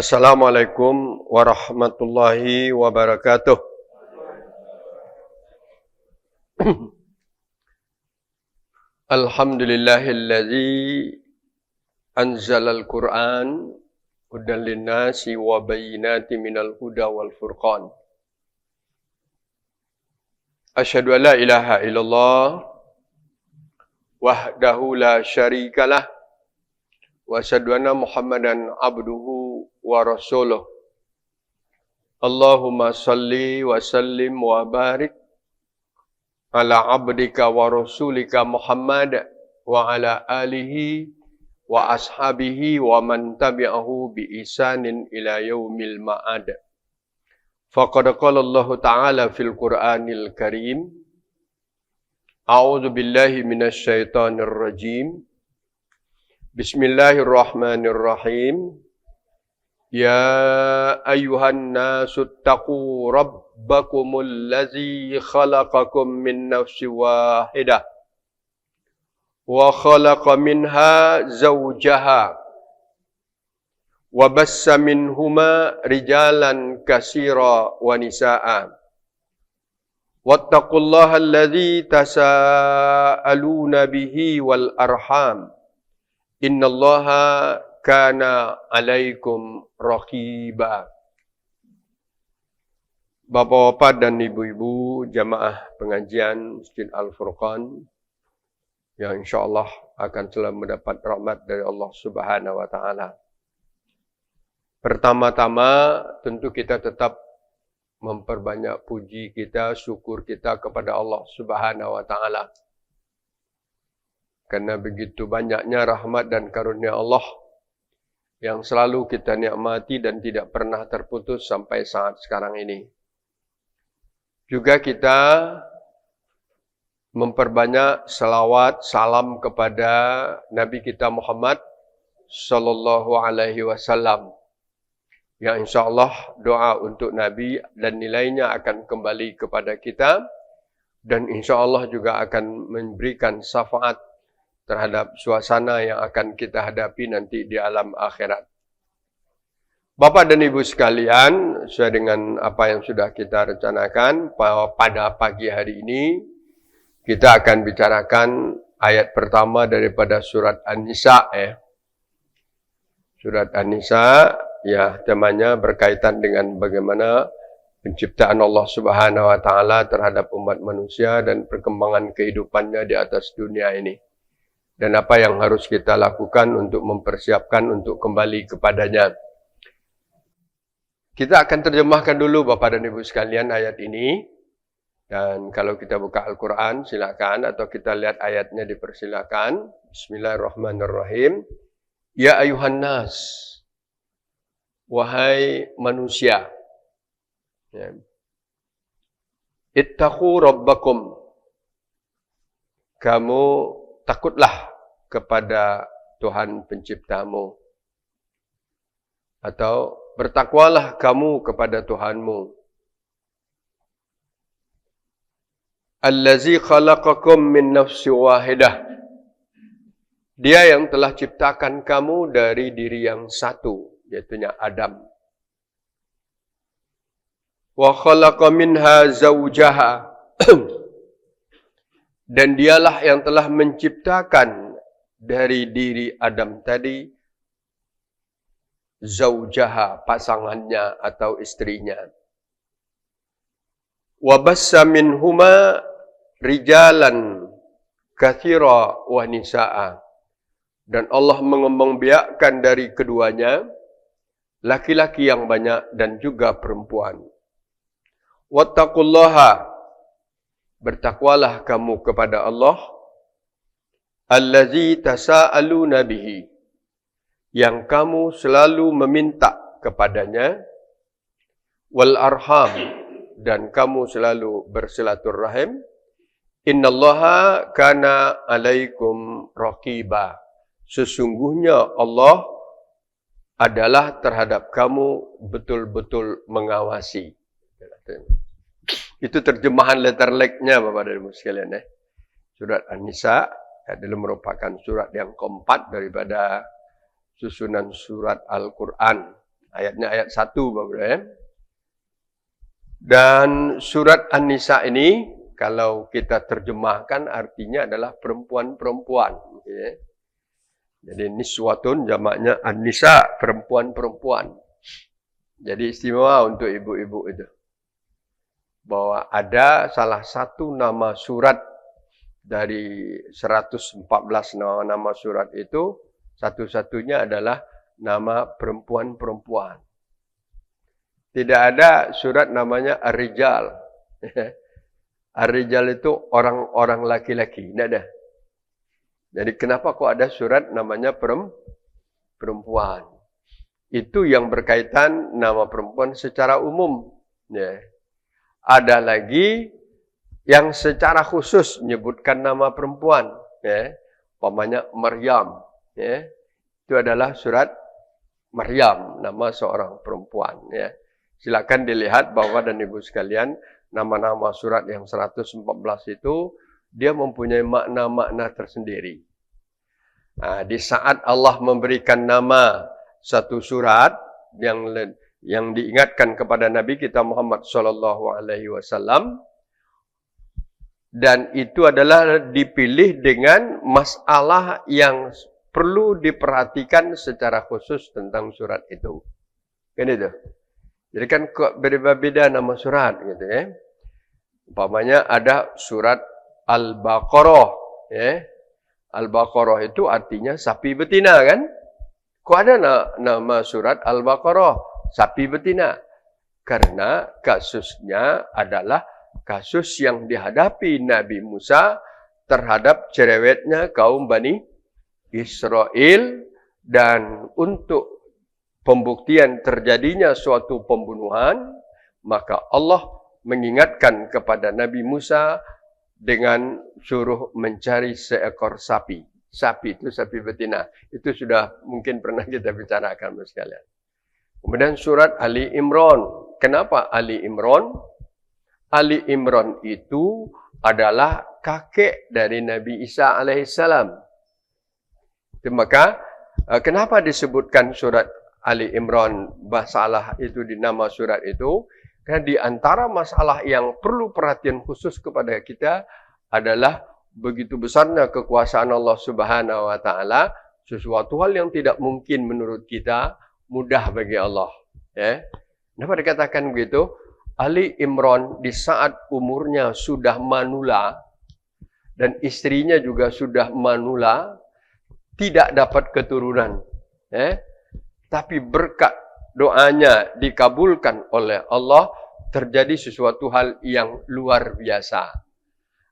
Assalamualaikum warahmatullahi wabarakatuh. Alhamdulillahilladzi anzalal Qur'an hudan linnasi wa bayyinatin minal huda wal furqan. Asyhadu an la ilaha illallah wahdahu la syarikalah wa asyhadu anna Muhammadan abduhu wa rasuluh. Allahumma salli wa sallim wa barik ala abdika wa rasulika Muhammad wa ala alihi wa ashabihi wa man tabi'ahu bi ihsanin ila yaumil ma'ad. Faqad qala Allah Ta'ala fil Qur'anil Karim, A'udzu billahi minasy syaithanir rajim. Bismillahirrahmanirrahim. Ya ayyuhan nasu taqu rabbakumul ladzi khalaqakum min nafsin wahidah wa khalaqa minha zawjaha wa bassa minhuma rijalan katsira wa nisaa'a. Wattaqullaha alladzi tasaaluna bihi wal arham. Innallaha kana 'alaikum raqiba. Bapak-bapak dan ibu-ibu jamaah pengajian Masjid Al-Furqan yang insyaallah akan selalu mendapat rahmat dari Allah Subhanahu wa taala. Pertama-tama tentu kita tetap memperbanyak puji kita, syukur kita kepada Allah Subhanahu wa taala. Karena begitu banyaknya rahmat dan karunia Allah yang selalu kita nikmati dan tidak pernah terputus sampai saat sekarang ini. Juga kita memperbanyak salawat, salam kepada Nabi kita Muhammad sallallahu alaihi wasallam. Yang insyaallah doa untuk Nabi dan nilainya akan kembali kepada kita dan insyaallah juga akan memberikan syafaat terhadap suasana yang akan kita hadapi nanti di alam akhirat. Bapak dan Ibu sekalian, sesuai dengan apa yang sudah kita rencanakan, pada pagi hari ini kita akan bicarakan ayat pertama daripada surat An-Nisa. Surat An-Nisa, ya, temanya berkaitan dengan bagaimana penciptaan Allah Subhanahu wa taala terhadap umat manusia dan perkembangan kehidupannya di atas dunia ini. Dan apa yang harus kita lakukan untuk mempersiapkan untuk kembali kepadanya. Kita akan terjemahkan dulu Bapak dan Ibu sekalian ayat ini. Dan kalau kita buka Al-Quran silakan, atau kita lihat ayatnya dipersilakan. Bismillahirrahmanirrahim. Ya ayuhan nas, wahai manusia. Ittaqu rabbakum. Kamu takutlah kepada Tuhan penciptamu. Atau bertakwalah kamu kepada Tuhanmu. Allazi khalaqakum min nafsin wahidah. Dia yang telah ciptakan kamu dari diri yang satu, yaitu Adam. Wa khalaqa minha zawjaha. Dan dialah yang telah menciptakan dari diri Adam tadi zawjaha, pasangannya atau istrinya. Wa bassa minhuma rijalan katsira wa nisaa. Dan Allah mengembangbiakkan dari keduanya laki-laki yang banyak dan juga perempuan. Wattaqullaha, bertakwalah kamu kepada Allah, allazi tasaaluna bihi, yang kamu selalu meminta kepadanya, wal arham, dan kamu selalu bersilaturahim. Innallaha kana alaikum raqiba. Sesungguhnya Allah adalah terhadap kamu betul-betul mengawasi. Itu terjemahan letterleknya Bapak dan Ibu sekalian. Surat An-Nisa adalah merupakan surat yang keempat daripada susunan surat Al-Quran. Ayatnya ayat 1 Bapak. Dan surat An-Nisa ini kalau kita terjemahkan artinya adalah perempuan-perempuan. Ya. Jadi niswatun jamaknya An-Nisa, perempuan-perempuan. Jadi istimewa untuk ibu-ibu itu. Bahwa ada salah satu nama surat dari 114 nama surat itu, satu-satunya adalah nama perempuan-perempuan. Tidak ada surat namanya Ar-Rijal. Ar-Rijal itu orang-orang laki-laki. Tidak ada. Jadi kenapa kok ada surat namanya perempuan? Itu yang berkaitan nama perempuan secara umum. Ya. Ada lagi yang secara khusus menyebutkan nama perempuan. Ya. Umpamanya Maryam. Ya. Itu adalah surat Maryam, nama seorang perempuan. Ya. Silakan dilihat Bapak dan Ibu sekalian, nama-nama surat yang 114 itu, dia mempunyai makna-makna tersendiri. Nah, di saat Allah memberikan nama satu surat yang diingatkan kepada Nabi kita Muhammad SAW, dan itu adalah dipilih dengan masalah yang perlu diperhatikan secara khusus tentang surat itu. Kan itu. Jadi kan berbeda-beda nama surat gitu ya. Umpamanya ada surat Al-Baqarah, ya. Al-Baqarah itu artinya sapi betina kan? Kok ada nama surat Al-Baqarah, sapi betina? Karena kasusnya adalah kasus yang dihadapi Nabi Musa terhadap cerewetnya kaum Bani Israel, dan untuk pembuktian terjadinya suatu pembunuhan, maka Allah mengingatkan kepada Nabi Musa dengan suruh mencari seekor sapi. Sapi itu sapi betina. Itu sudah mungkin pernah kita bicarakan sekalian. Kemudian surat Ali Imran. Kenapa Ali Imran? Ali Imran itu adalah kakek dari Nabi Isa alaihissalam. Maka kenapa disebutkan surat Ali Imran masalah itu di nama surat itu? Karena di antara masalah yang perlu perhatian khusus kepada kita adalah begitu besarnya kekuasaan Allah Subhanahu wa taala, sesuatu hal yang tidak mungkin menurut kita mudah bagi Allah, ya. Kenapa dikatakan begitu? Ali Imran di saat umurnya sudah manula dan istrinya juga sudah manula, tidak dapat keturunan, ya. Tapi berkat doanya dikabulkan oleh Allah, terjadi sesuatu hal yang luar biasa.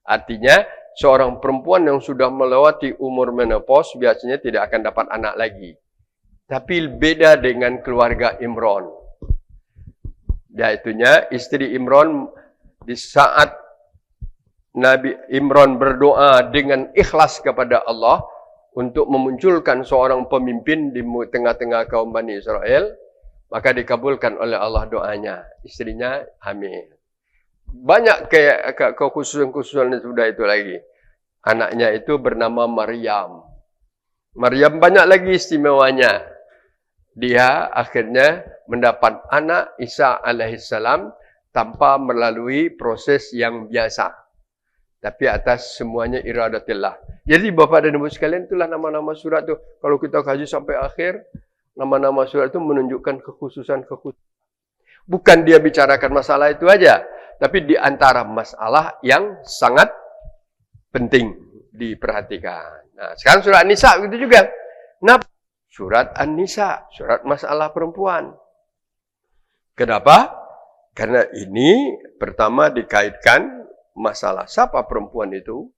Artinya, seorang perempuan yang sudah melewati umur menopause biasanya tidak akan dapat anak lagi. Tapi beda dengan keluarga Imran. Yaitunya istri Imran di saat Nabi Imran berdoa dengan ikhlas kepada Allah untuk memunculkan seorang pemimpin di tengah-tengah kaum Bani Israel, maka dikabulkan oleh Allah doanya. Istrinya hamil. Banyak kekhususan-kekhususan sudah itu lagi. Anaknya itu bernama Maryam. Maryam banyak lagi istimewanya. Dia akhirnya mendapat anak Isa alaihissalam tanpa melalui proses yang biasa. Tapi atas semuanya iradatillah. Jadi Bapak dan Ibu sekalian, itulah nama-nama surat itu. Kalau kita kaji sampai akhir, nama-nama surat itu menunjukkan kekhususan-kekhususan. Bukan dia bicarakan masalah itu aja, tapi di antara masalah yang sangat penting diperhatikan. Nah, sekarang surat An-Nisa begitu juga. Kenapa? Surat An-Nisa, surat masalah perempuan. Kenapa? Karena ini pertama dikaitkan masalah siapa perempuan itu,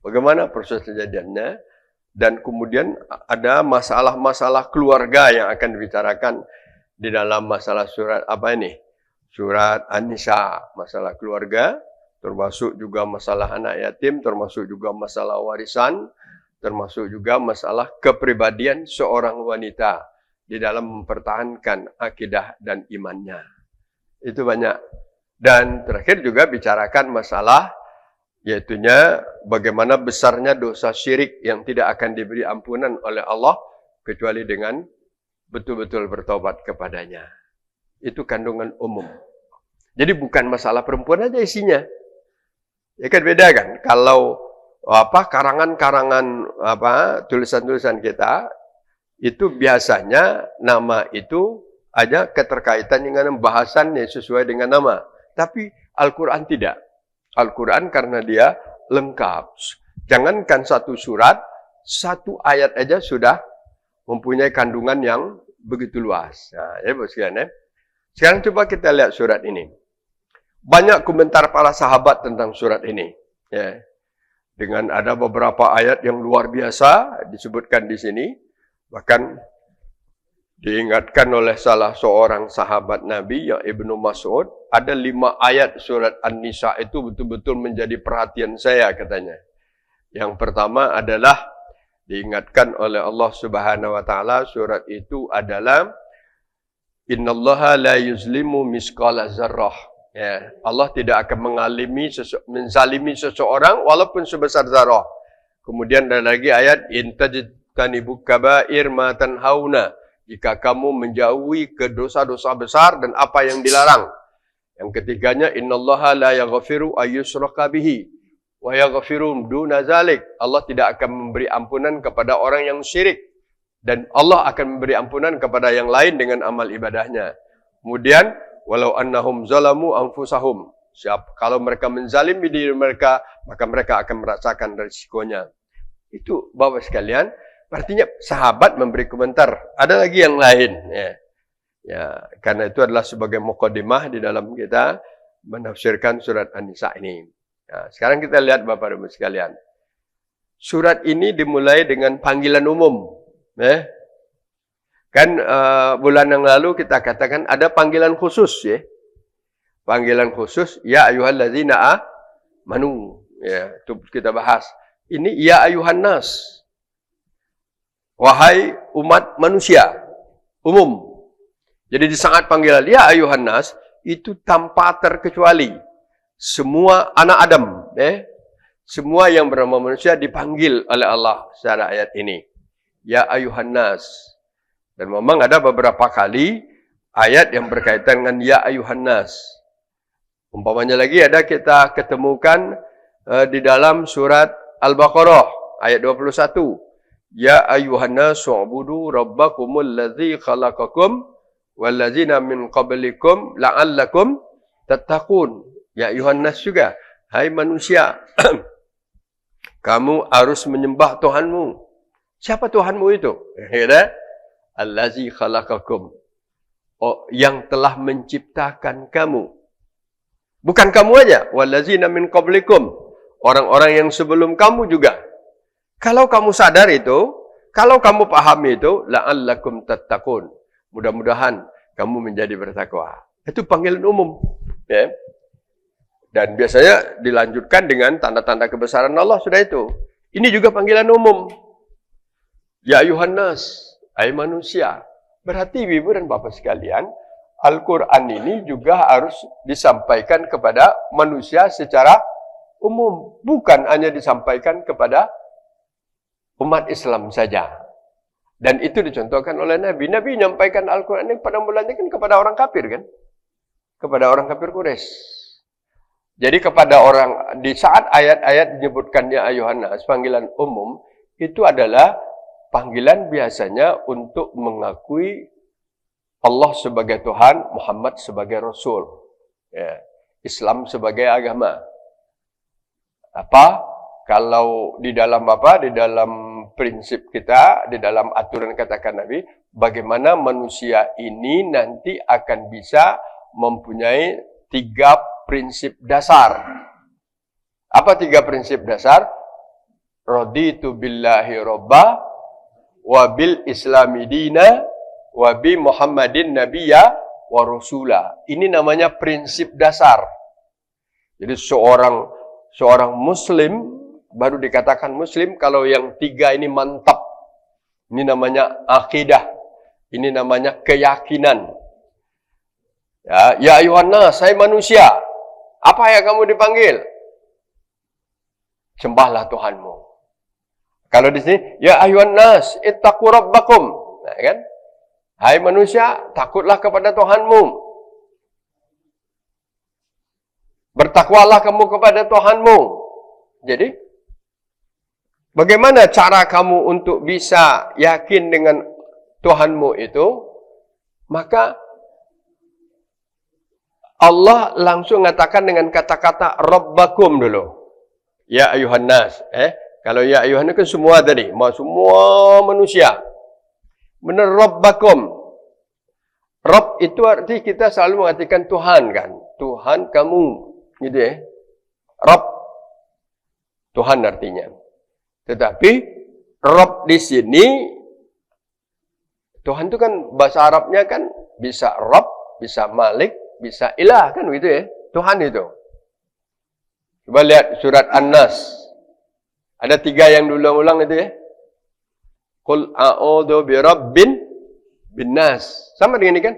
bagaimana proses kejadiannya, dan kemudian ada masalah-masalah keluarga yang akan dibicarakan di dalam masalah surat apa ini? Surat An-Nisa, masalah keluarga, termasuk juga masalah anak yatim, termasuk juga masalah warisan, termasuk juga masalah kepribadian seorang wanita di dalam mempertahankan akidah dan imannya. Itu banyak. Dan terakhir juga bicarakan masalah, yaitunya bagaimana besarnya dosa syirik yang tidak akan diberi ampunan oleh Allah kecuali dengan betul-betul bertobat kepadanya. Itu kandungan umum. Jadi bukan masalah perempuan aja isinya. Ya kan beda kan? Kalau karangan-karangan tulisan-tulisan kita itu biasanya nama itu ada keterkaitan dengan bahasannya sesuai dengan nama. Tapi Al-Quran tidak. Al-Quran karena dia lengkap. Jangankan satu surat, satu ayat aja sudah mempunyai kandungan yang begitu luas. Nah, ya sekalian, Sekarang coba kita lihat surat ini. Banyak komentar para sahabat tentang surat ini. Ya. Dengan ada beberapa ayat yang luar biasa disebutkan di sini. Bahkan diingatkan oleh salah seorang sahabat Nabi, yang Ibnu Mas'ud, ada 5 ayat surat An-Nisa itu betul-betul menjadi perhatian saya katanya. Yang pertama adalah diingatkan oleh Allah Subhanahu wa taala, surat itu adalah Innallaha la yuzlimu misqala dzarrah. Ya, Allah tidak akan menzalimi seseorang walaupun sebesar zarah. Kemudian ada lagi ayat intajtanibu kaba'ir ma tanhauna. Jika kamu menjauhi ke dosa-dosa besar dan apa yang dilarang. Yang ketiganya innallaha la yaghfiru ayyushraka bihi wa yaghfiru duna zalik. Allah tidak akan memberi ampunan kepada orang yang syirik. Dan Allah akan memberi ampunan kepada yang lain dengan amal ibadahnya. Kemudian, walau annahum zalamu anfusahum. Kalau mereka menzalimi diri mereka, maka mereka akan merasakan risikonya. Itu Bapak sekalian, artinya sahabat memberi komentar. Ada lagi yang lain. Ya, karena itu adalah sebagai mukadimah di dalam kita menafsirkan surat An-Nisa ini. Nah, sekarang kita lihat Bapak Ibu sekalian. Surat ini dimulai dengan panggilan umum. Kan bulan yang lalu kita katakan ada panggilan khusus ya. Panggilan khusus ya ayyuhallazina amanu. Ya, itu kita bahas. Ini ya ayyuhan nas. Wahai umat manusia umum. Jadi di saat panggilan ya ayyuhan nas itu tanpa terkecuali semua anak Adam, semua yang bernama manusia dipanggil oleh Allah secara ayat ini. Ya ayuhan nas. Dan memang ada beberapa kali ayat yang berkaitan dengan ya ayuhan nas. Umpamanya lagi ada kita ketemukan di dalam surat Al-Baqarah ayat 21. Ya ayuhan nas u'budu rabbakumul ladzi khalaqakum wal ladzina min qablikum la'allakum tattaqun. Ya ayuhan nas juga, hai manusia, kamu harus menyembah Tuhanmu. Siapa Tuhanmu itu? Allazi khalaqakum. Oh, yang telah menciptakan kamu. Bukan kamu aja. Wallazina min qablikum. Orang-orang yang sebelum kamu juga. Kalau kamu sadar itu, kalau kamu paham itu, la'allakum tattaqun. Mudah-mudahan kamu menjadi bertakwa. Itu panggilan umum. Ya. Dan biasanya dilanjutkan dengan tanda-tanda kebesaran Allah sudah itu. Ini juga panggilan umum. Ya ayuhan nas, hai manusia. Berarti Ibu dan Bapak sekalian, Al-Quran ini juga harus disampaikan kepada manusia secara umum. Bukan hanya disampaikan kepada umat Islam saja. Dan itu dicontohkan oleh Nabi. Nabi menyampaikan Al-Quran ini pada mulanya kan kepada orang kafir kan? Kepada orang kafir Quraisy. Jadi kepada orang, di saat ayat-ayat menyebutkan ya ayuhan nas, panggilan umum, itu adalah panggilan biasanya untuk mengakui Allah sebagai Tuhan, Muhammad sebagai Rasul, ya, Islam sebagai agama. Kalau di dalam di dalam prinsip kita, di dalam aturan katakan Nabi, bagaimana manusia ini nanti akan bisa mempunyai 3 prinsip dasar. Apa 3 prinsip dasar? Raditu billahi robba, wabil islami dina, wabi Muhammadin nabiyya wa rasula. Ini namanya prinsip dasar. Jadi seorang muslim baru dikatakan muslim kalau yang 3 ini mantap. Ini namanya akidah. Ini namanya keyakinan. Ya ayuhan nas, hai manusia. Apa yang kamu dipanggil? Sembahlah Tuhanmu. Kalau di sini, ya ayuhan nas, ittaqu rabbakum. Nah, kan? Hai manusia, takutlah kepada Tuhanmu. Bertakwalah kamu kepada Tuhanmu. Jadi, bagaimana cara kamu untuk bisa yakin dengan Tuhanmu itu? Maka Allah langsung mengatakan dengan kata-kata Rabbakum dulu. Ya ayuhan nas. Kalau ya ayuhan itu kan semua tadi. Semua manusia. Benar Rabbakum. Rabb itu arti kita selalu mengartikan Tuhan kan. Tuhan kamu. Gitu ya. Rabb. Tuhan artinya. Tetapi Rabb di sini. Tuhan itu kan bahasa Arabnya kan bisa Rabb, bisa Malik, bisa ilah kan begitu ya. Tuhan itu. Coba lihat surat An-Nas. Ada 3 yang diulang-ulang itu ya. Qul a'udzu birabbin binnas. Sama dengan ini kan?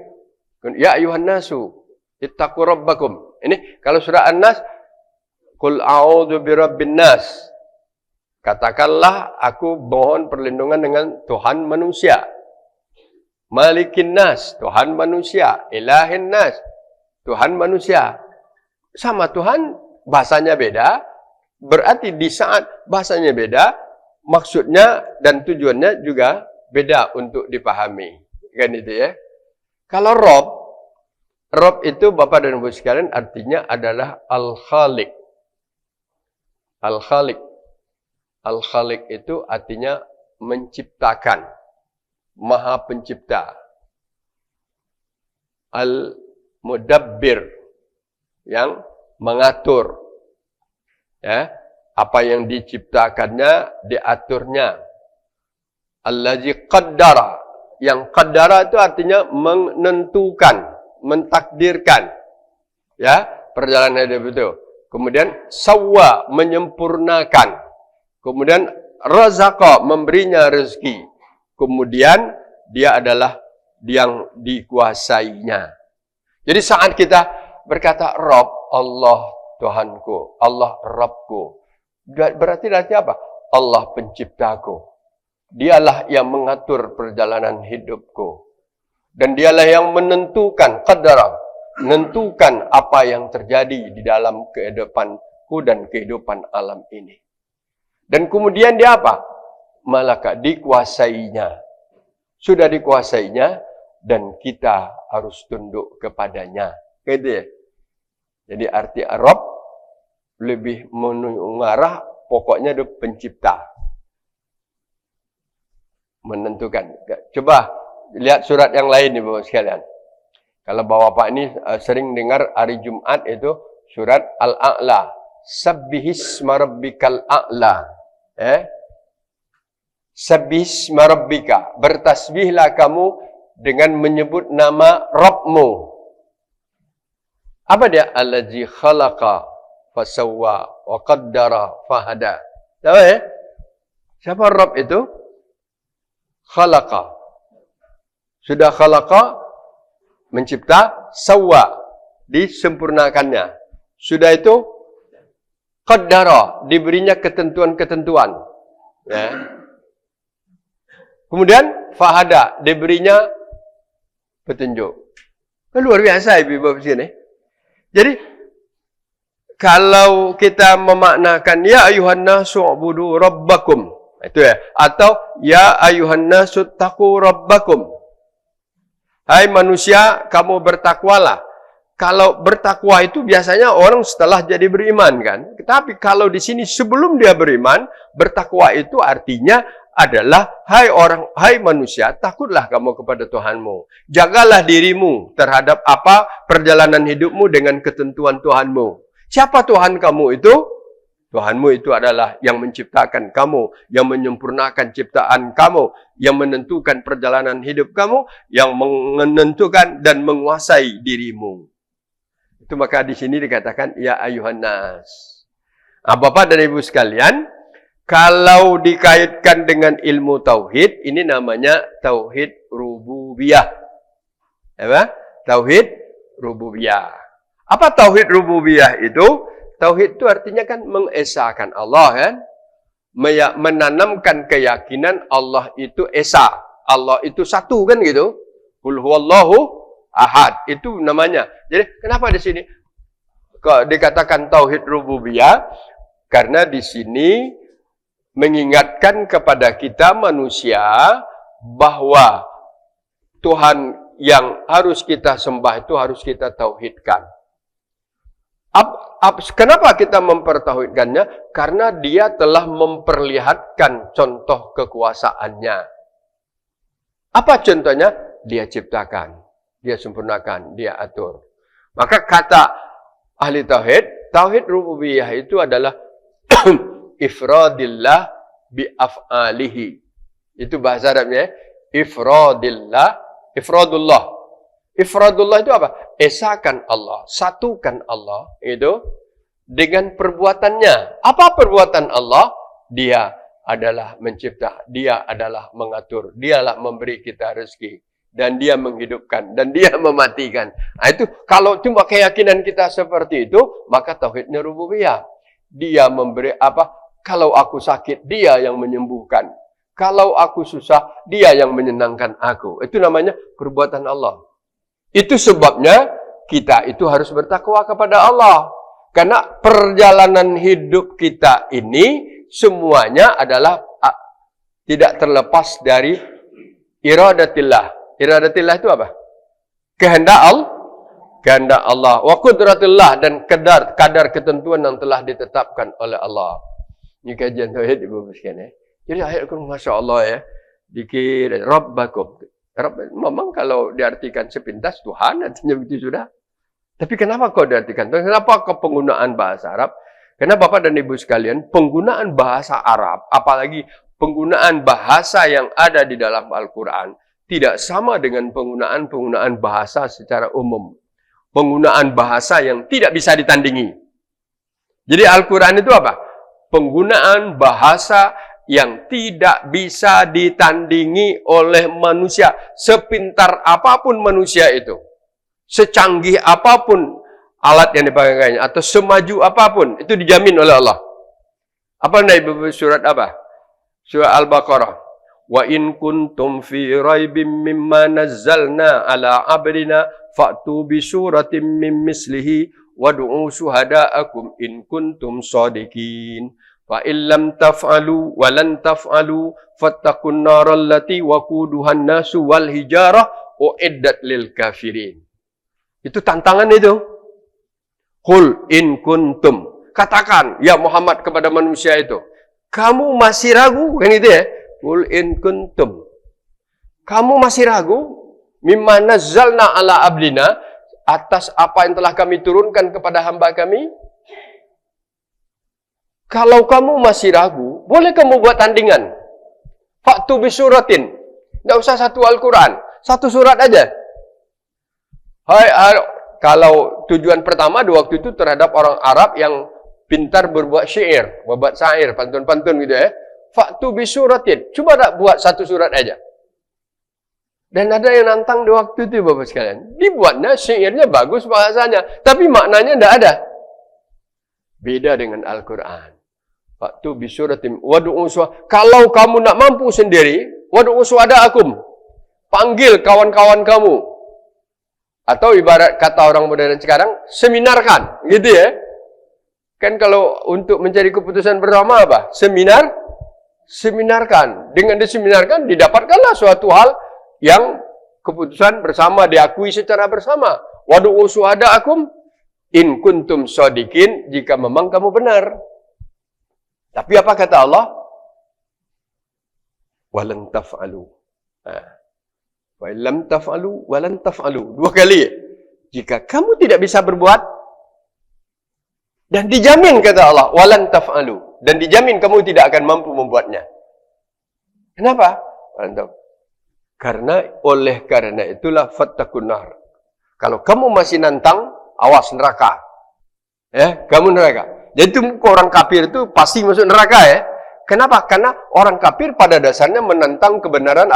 Ya ayuhan nasu ittaqu rabbakum. Ini kalau surah An-Nas Qul a'udzu birabbin nas. Katakanlah aku mohon perlindungan dengan Tuhan manusia. Malikin nas, Tuhan manusia. Ilahin nas, Tuhan manusia. Sama Tuhan, bahasanya beda. Berarti di saat bahasanya beda, maksudnya dan tujuannya juga beda untuk dipahami. Kan itu ya. Kalau Rob itu Bapak dan Ibu sekalian artinya adalah Al-Khaliq. Al-Khaliq. Al-Khaliq itu artinya menciptakan. Maha pencipta. Al-Mudabbir. Yang mengatur. Ya, apa yang diciptakannya, diaturnya. Allazi qaddara. Yang qaddara itu artinya menentukan, mentakdirkan. Ya, perjalanan hidup itu. Kemudian sawwa, menyempurnakan. Kemudian razaqa, memberinya rezeki. Kemudian dia adalah yang dikuasainya. Jadi saat kita berkata Rabb, Allah Tuhanku, Allah Rabbku. Berarti apa? Allah penciptaku. Dialah yang mengatur perjalanan hidupku. Dan dialah yang menentukan qadara, menentukan apa yang terjadi di dalam kehidupanku dan kehidupan alam ini. Dan kemudian dia apa? Malaka, dikuasainya. Sudah dikuasainya dan kita harus tunduk kepadanya. Gitu ya. Jadi arti Arab lebih mengarah pokoknya itu pencipta. Menentukan. Coba lihat surat yang lain nih Bapak sekalian. Kalau Bapak ini sering dengar hari Jumat itu surat Al-A'la. Sabbihisma rabbikal a'la. Sabbihisma rabbika. Bertasbihlah kamu dengan menyebut nama Rabbmu. Apa dia? Allazi khalaqa fasawwa wa qaddara fahada. Tahu ya? Siapa Rabb itu? Khalaqa. Sudah khalaqa, mencipta, sawwa, disempurnakannya. Sudah itu, qaddara, diberinya ketentuan-ketentuan. Ya. Kemudian, fahada, diberinya petunjuk. Luar biasa ibu-ibu di sini. Jadi, kalau kita memaknakan, ya ayuhan nasu ubudu rabbakum. Itu ya. Atau, ya ayuhan nasu taqu rabbakum. Hai manusia, kamu bertakwalah. Kalau bertakwa itu biasanya orang setelah jadi beriman kan. Tapi kalau di sini sebelum dia beriman, bertakwa itu artinya adalah hai manusia, takutlah kamu kepada Tuhanmu. Jagalah dirimu terhadap apa perjalanan hidupmu dengan ketentuan Tuhanmu. Siapa Tuhan kamu itu? Tuhanmu itu adalah yang menciptakan kamu, yang menyempurnakan ciptaan kamu, yang menentukan perjalanan hidup kamu, yang menentukan dan menguasai dirimu. Itu maka di sini dikatakan ya ayuhan nas. Nah, Bapak dan Ibu sekalian, kalau dikaitkan dengan ilmu tauhid, ini namanya tauhid rububiyah. Apa? Tauhid rububiyah. Apa tauhid rububiyah itu? Tauhid itu artinya kan mengesahkan Allah kan. Menanamkan keyakinan Allah itu esa. Allah itu satu kan gitu. Qul huwallahu ahad. Itu namanya. Jadi kenapa di sini kok dikatakan tauhid rububiyah? Karena di sini mengingatkan kepada kita manusia bahwa Tuhan yang harus kita sembah itu harus kita tauhidkan. Kenapa kita mempertauhidkannya? Karena dia telah memperlihatkan contoh kekuasaannya. Apa contohnya? Dia ciptakan, dia sempurnakan, dia atur. Maka kata ahli tauhid, tauhid rububiyah itu adalah ifradillah bi af'alihi. Itu bahasa Arabnya, ifradullah. Ifradullah itu apa? Esakan Allah, satukan Allah itu dengan perbuatannya. Apa perbuatan Allah? Dia adalah mencipta, dia adalah mengatur, dialah memberi kita rezeki, dan dia menghidupkan, dan dia mematikan. Nah, itu kalau cuma keyakinan kita seperti itu, maka tauhidnya rububiyah. Dia memberi apa? Kalau aku sakit, dia yang menyembuhkan. Kalau aku susah, dia yang menyenangkan aku. Itu namanya perbuatan Allah. Itu sebabnya kita itu harus bertakwa kepada Allah. Karena perjalanan hidup kita ini semuanya adalah tidak terlepas dari iradatillah. Iradatillah itu apa? Kehendak Allah. Wa qudratillah, dan kadar ketentuan yang telah ditetapkan oleh Allah. Ini kajian tauhid Ibu sekalian. Jadi ayat Al-Quran, Masya Allah ya. Dikir, Rabbakum. Memang kalau diartikan sepintas Tuhan, artinya begitu sudah. Tapi kenapa kau diartikan? Kenapa kau penggunaan bahasa Arab? Karena Bapak dan Ibu sekalian, penggunaan bahasa Arab, apalagi penggunaan bahasa yang ada di dalam Al-Quran, tidak sama dengan penggunaan bahasa secara umum. Penggunaan bahasa yang tidak bisa ditandingi. Jadi Al-Quran itu apa? Penggunaan bahasa yang tidak bisa ditandingi oleh manusia. Sepintar apapun manusia itu, secanggih apapun alat yang dipakainya, atau semaju apapun, itu dijamin oleh Allah. Apa Ibu surat apa? Surah Al-Baqarah. Wa in kuntum fi raibim mimma nazzalna ala abdina fa'tu bi suratin min mislihi wad'u syuhada'akum in kuntum shadiqin. Fa illam taf'alu wa lan taf'alu fattaqun naral lati waquduhan nasu wal hijarah uiddat lil kafirin. Itu tantangan itu. Qul in kuntum. Katakan ya Muhammad kepada manusia itu, kamu masih ragu? Kan itu ya. Qul in kuntum. Kamu masih ragu? Mimma nazzalna ala abdina, atas apa yang telah kami turunkan kepada hamba kami? Kalau kamu masih ragu, boleh kamu buat tandingan. Fa'tu bisuratin. Tidak usah satu Al-Quran. Satu surat aja. Kalau tujuan pertama di waktu itu terhadap orang Arab yang pintar berbuat syair, berbuat syair, pantun-pantun gitu ya. Fa'tu bisuratin. Coba tak buat satu surat aja. Dan ada yang nantang di waktu itu Bapak sekalian. Dibuatnya syairnya bagus bahasanya, tapi maknanya tidak ada. Beda dengan Al-Quran. Fa'tu bisuratin wadu'u syuhada. Kalau kamu nak mampu sendiri, wadu'u syuhada'akum. Panggil kawan-kawan kamu. Atau ibarat kata orang modern sekarang, seminarkan, gitu ya. Kan kalau untuk mencari keputusan bersama apa? Seminarkan. Dengan diseminarkan, didapatkanlah suatu hal yang keputusan bersama diakui secara bersama. Wadu'u syuhada'akum in kuntum shadiqin, jika memang kamu benar. Tapi apa kata Allah? Walan taf'alu. Wa illam taf'alu walan taf'alu. Dua kali. Jika kamu tidak bisa berbuat, dan dijamin kata Allah, walan taf'alu, dan dijamin kamu tidak akan mampu membuatnya. Kenapa? Karena itulah fattaqun nar. Kalau kamu masih nantang, awas neraka. Ya, kamu neraka. Jadi itu orang kafir itu pasti masuk neraka ya. Kenapa? Karena orang kafir pada dasarnya menantang kebenaran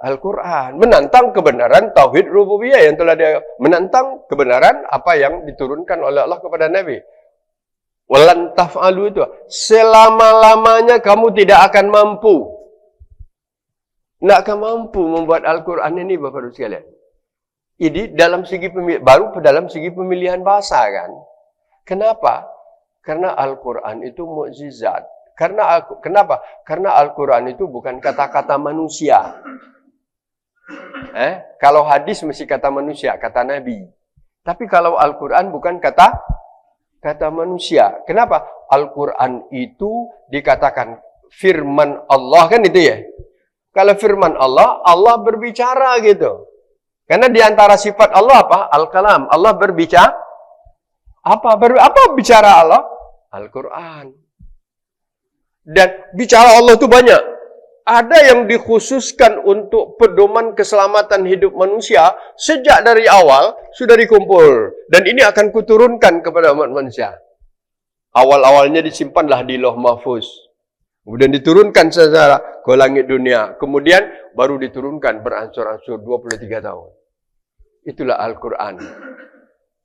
Al-Quran, menantang kebenaran tauhid rububiyah yang telah dia menantang kebenaran apa yang diturunkan oleh Allah kepada Nabi. Walan taf'alu itu selama-lamanya kamu tidak akan mampu Tidak akan mampu membuat Al-Quran ini, Bapak-Ibu sekalian. Ini dalam segi baru dalam segi pemilihan bahasa kan. Kenapa? Karena Al-Quran itu mukjizat. Kenapa? Karena Al-Quran itu bukan kata-kata manusia. Kalau hadis mesti kata manusia, kata Nabi. Tapi kalau Al-Quran bukan kata manusia. Kenapa? Al-Quran itu dikatakan firman Allah, kan itu ya? Kalau firman Allah, Allah berbicara gitu. Karena di antara sifat Allah apa? Al-Kalam. Allah berbicara. Apa bicara Allah? Al-Quran. Dan bicara Allah itu banyak. Ada yang dikhususkan untuk pedoman keselamatan hidup manusia. Sejak dari awal sudah dikumpul. Dan ini akan kuturunkan kepada umat manusia. Awal-awalnya disimpanlah di Lauh Mahfuz. Kemudian diturunkan secara ke langit dunia. Kemudian baru diturunkan beransur-ansur 23 tahun. Itulah Al-Quran.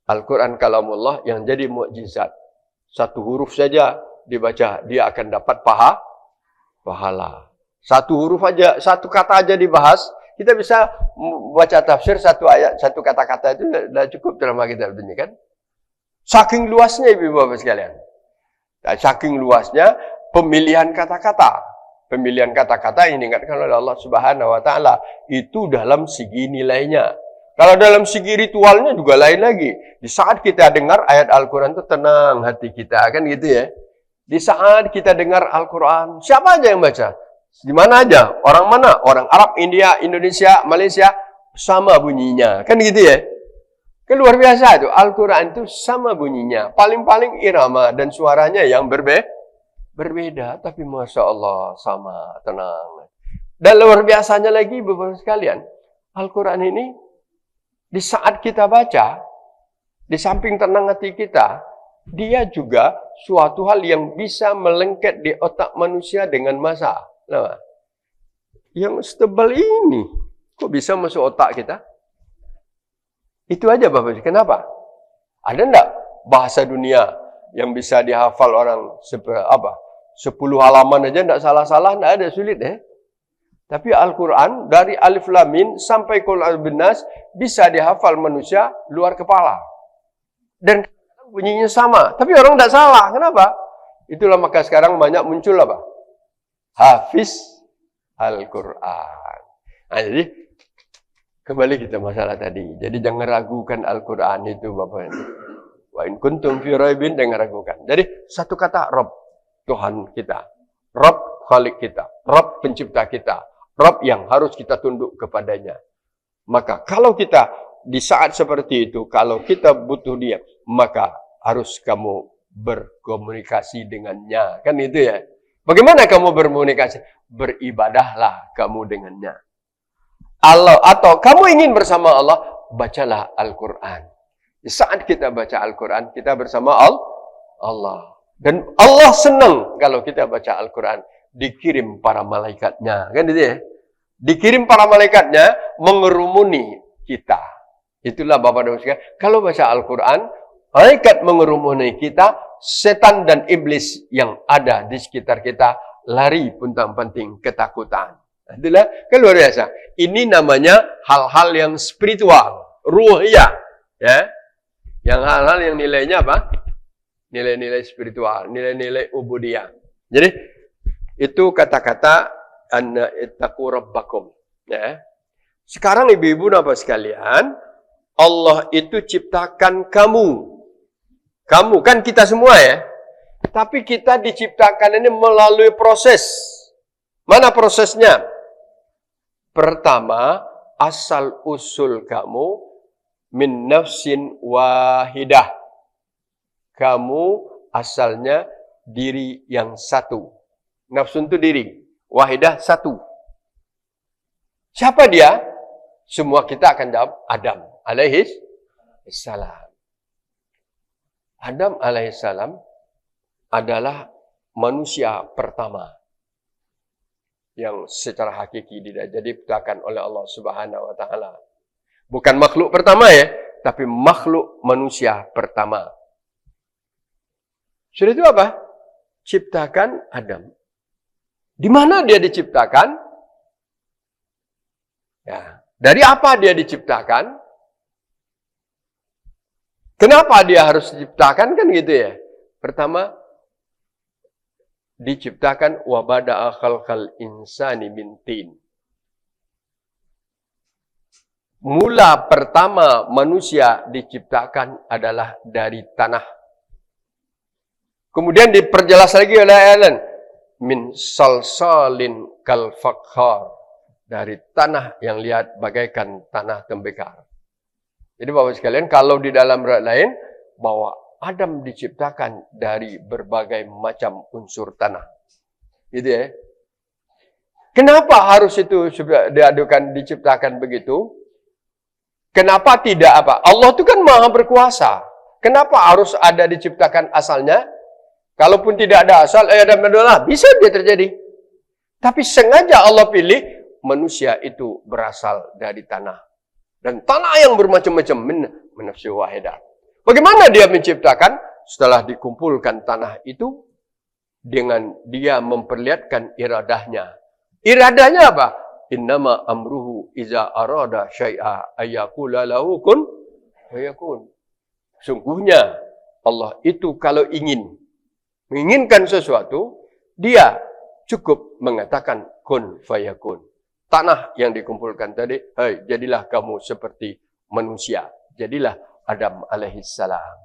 Al-Quran kalamullah yang jadi mukjizat. Satu huruf saja dibaca, dia akan dapat pahala. Satu huruf aja, satu kata aja dibahas, kita bisa baca tafsir satu ayat, satu kata-kata itu sudah cukup dalam kitab ini kan. Saking luasnya Ibu-Bapak sekalian. Saking luasnya pemilihan kata-kata. Pemilihan kata-kata yang diingatkan oleh Allah Subhanahu wa taala itu dalam segi nilainya. Kalau dalam segi ritualnya juga lain lagi. Di saat kita dengar ayat Al-Quran itu tenang hati kita. Kan gitu ya. Di saat kita dengar Al-Quran, siapa aja yang baca? Di mana aja? Orang mana? Orang Arab, India, Indonesia, Malaysia. Sama bunyinya. Kan gitu ya. Kan luar biasa itu. Al-Quran itu sama bunyinya. Paling-paling irama dan suaranya yang berbeda. Tapi Masya Allah sama, tenang. Dan luar biasanya lagi Bapak sekalian. Al-Quran ini di saat kita baca, di samping tenang hati kita, dia juga suatu hal yang bisa melengket di otak manusia dengan masa. Nah, yang setebal ini, kok bisa masuk otak kita? Itu aja Bapak. Kenapa? Ada enggak bahasa dunia yang bisa dihafal orang 10 halaman aja enggak salah-salah, enggak ada, sulit Tapi Al-Quran dari Alif Lam Mim sampai Qul A'udzu Binnas bisa dihafal manusia luar kepala. Dan bunyinya sama. Tapi orang tidak salah. Kenapa? Itulah maka sekarang banyak muncul apa? Hafiz Al-Quran. Nah, jadi kembali kita masalah tadi. Jadi jangan ragukan Al-Quran itu Bapak. Wa in kuntum fi raibin, jangan ragukan. Jadi satu kata Rabb, Tuhan kita. Rabb Khalik kita. Rabb pencipta kita. Rabb yang harus kita tunduk kepadanya. Maka kalau kita di saat seperti itu, kalau kita butuh dia, maka harus kamu berkomunikasi dengannya. Kan itu ya. Bagaimana kamu berkomunikasi? Beribadahlah kamu dengannya. Allah, atau kamu ingin bersama Allah, bacalah Al-Quran. Di saat kita baca Al-Quran, kita bersama Allah. Dan Allah senang kalau kita baca Al-Quran. Dikirim para malaikatnya. Kan itu ya? Dikirim para malaikatnya mengerumuni kita. Itulah Bapak dan Ibu sekalian. Kalau baca Al-Quran, malaikat mengerumuni kita, setan dan iblis yang ada di sekitar kita lari puntang-panting ketakutan. Itulah kan luar biasa. Ini namanya hal-hal yang spiritual, ruhiyah, ya. Yang hal-hal yang nilainya apa? Nilai-nilai spiritual, nilai-nilai ubudiyah. Jadi itu kata-kata anna ittaqu rabbakum, ya. Sekarang ibu-ibu Bapak sekalian, Allah itu ciptakan kamu. Kamu kan kita semua ya. Tapi kita diciptakan ini melalui proses. Mana prosesnya? Pertama, asal usul kamu min nafsin wahidah. Kamu asalnya diri yang satu. Nafsun itu diri. Wahidah satu. Siapa dia? Semua kita akan jawab Adam alaihis salam. Adam alaihis salam adalah manusia pertama yang secara hakiki diciptakan oleh Allah Subhanahu wa taala. Bukan makhluk pertama ya, tapi makhluk manusia pertama. Sudah itu apa? Ciptakan Adam. Di mana dia diciptakan? Ya. Dari apa dia diciptakan? Kenapa dia harus diciptakan kan gitu ya? Pertama, diciptakan wa bada'a khalqal insani min tin. Mula pertama manusia diciptakan adalah dari tanah. Kemudian diperjelas lagi oleh Alan, min salsalin kal fakhar, dari tanah yang lihat bagaikan tanah tembikar. Jadi Bapak sekalian, kalau di dalam riwayat lain bahwa Adam diciptakan dari berbagai macam unsur tanah. Gitu ya. Kenapa harus itu diadukan diciptakan begitu? Kenapa tidak apa? Allah itu kan Maha berkuasa. Kenapa harus ada diciptakan asalnya? Kalaupun tidak ada asal, Adam adalah bisa dia terjadi. Tapi sengaja Allah pilih manusia itu berasal dari tanah. Dan tanah yang bermacam-macam min nafsi wahidah. Bagaimana dia menciptakan? Setelah dikumpulkan tanah itu, dengan dia memperlihatkan iradahnya. Iradahnya apa? Innama amruhu iza arada syai'a ayyakula lahu kun fayakun. Sungguhnya Allah itu kalau menginginkan sesuatu, dia cukup mengatakan kun fayakun. Tanah yang dikumpulkan tadi, hai, jadilah kamu seperti manusia. Jadilah Adam alaihissalam.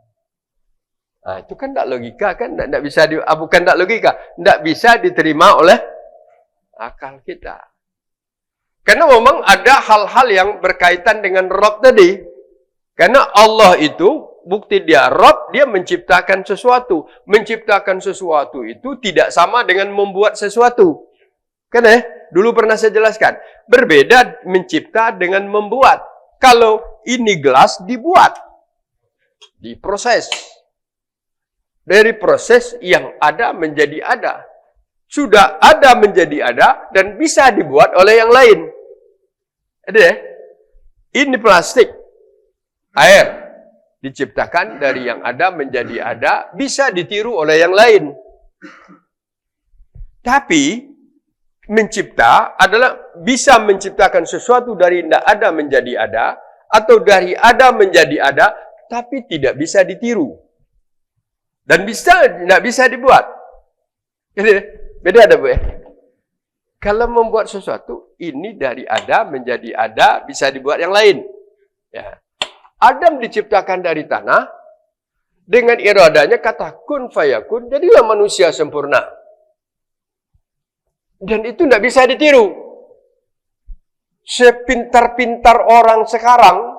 Nah, itu kan tak logika kan? Tak bisa bukan tak logika. Tak bisa diterima oleh akal kita. Karena memang ada hal-hal yang berkaitan dengan Rabb tadi. Karena Allah itu, bukti dia Rabb, dia menciptakan sesuatu. Menciptakan sesuatu itu tidak sama dengan membuat sesuatu. Kan dulu pernah saya jelaskan. Berbeda mencipta dengan membuat. Kalau ini gelas dibuat. Diproses. Dari proses yang ada menjadi ada. Sudah ada menjadi ada dan bisa dibuat oleh yang lain. Ada ini plastik. Air. Diciptakan dari yang ada menjadi ada. Bisa ditiru oleh yang lain. Tapi mencipta adalah bisa menciptakan sesuatu dari tidak ada menjadi ada. Atau dari ada menjadi ada. Tapi tidak bisa ditiru. Dan tidak bisa dibuat. Beda ada, Bu ya? Kalau membuat sesuatu, ini dari ada menjadi ada, bisa dibuat yang lain. Ya. Adam diciptakan dari tanah, dengan iradanya kata kun fayakun, jadilah manusia sempurna. Dan itu tidak bisa ditiru. Sepintar-pintar orang sekarang,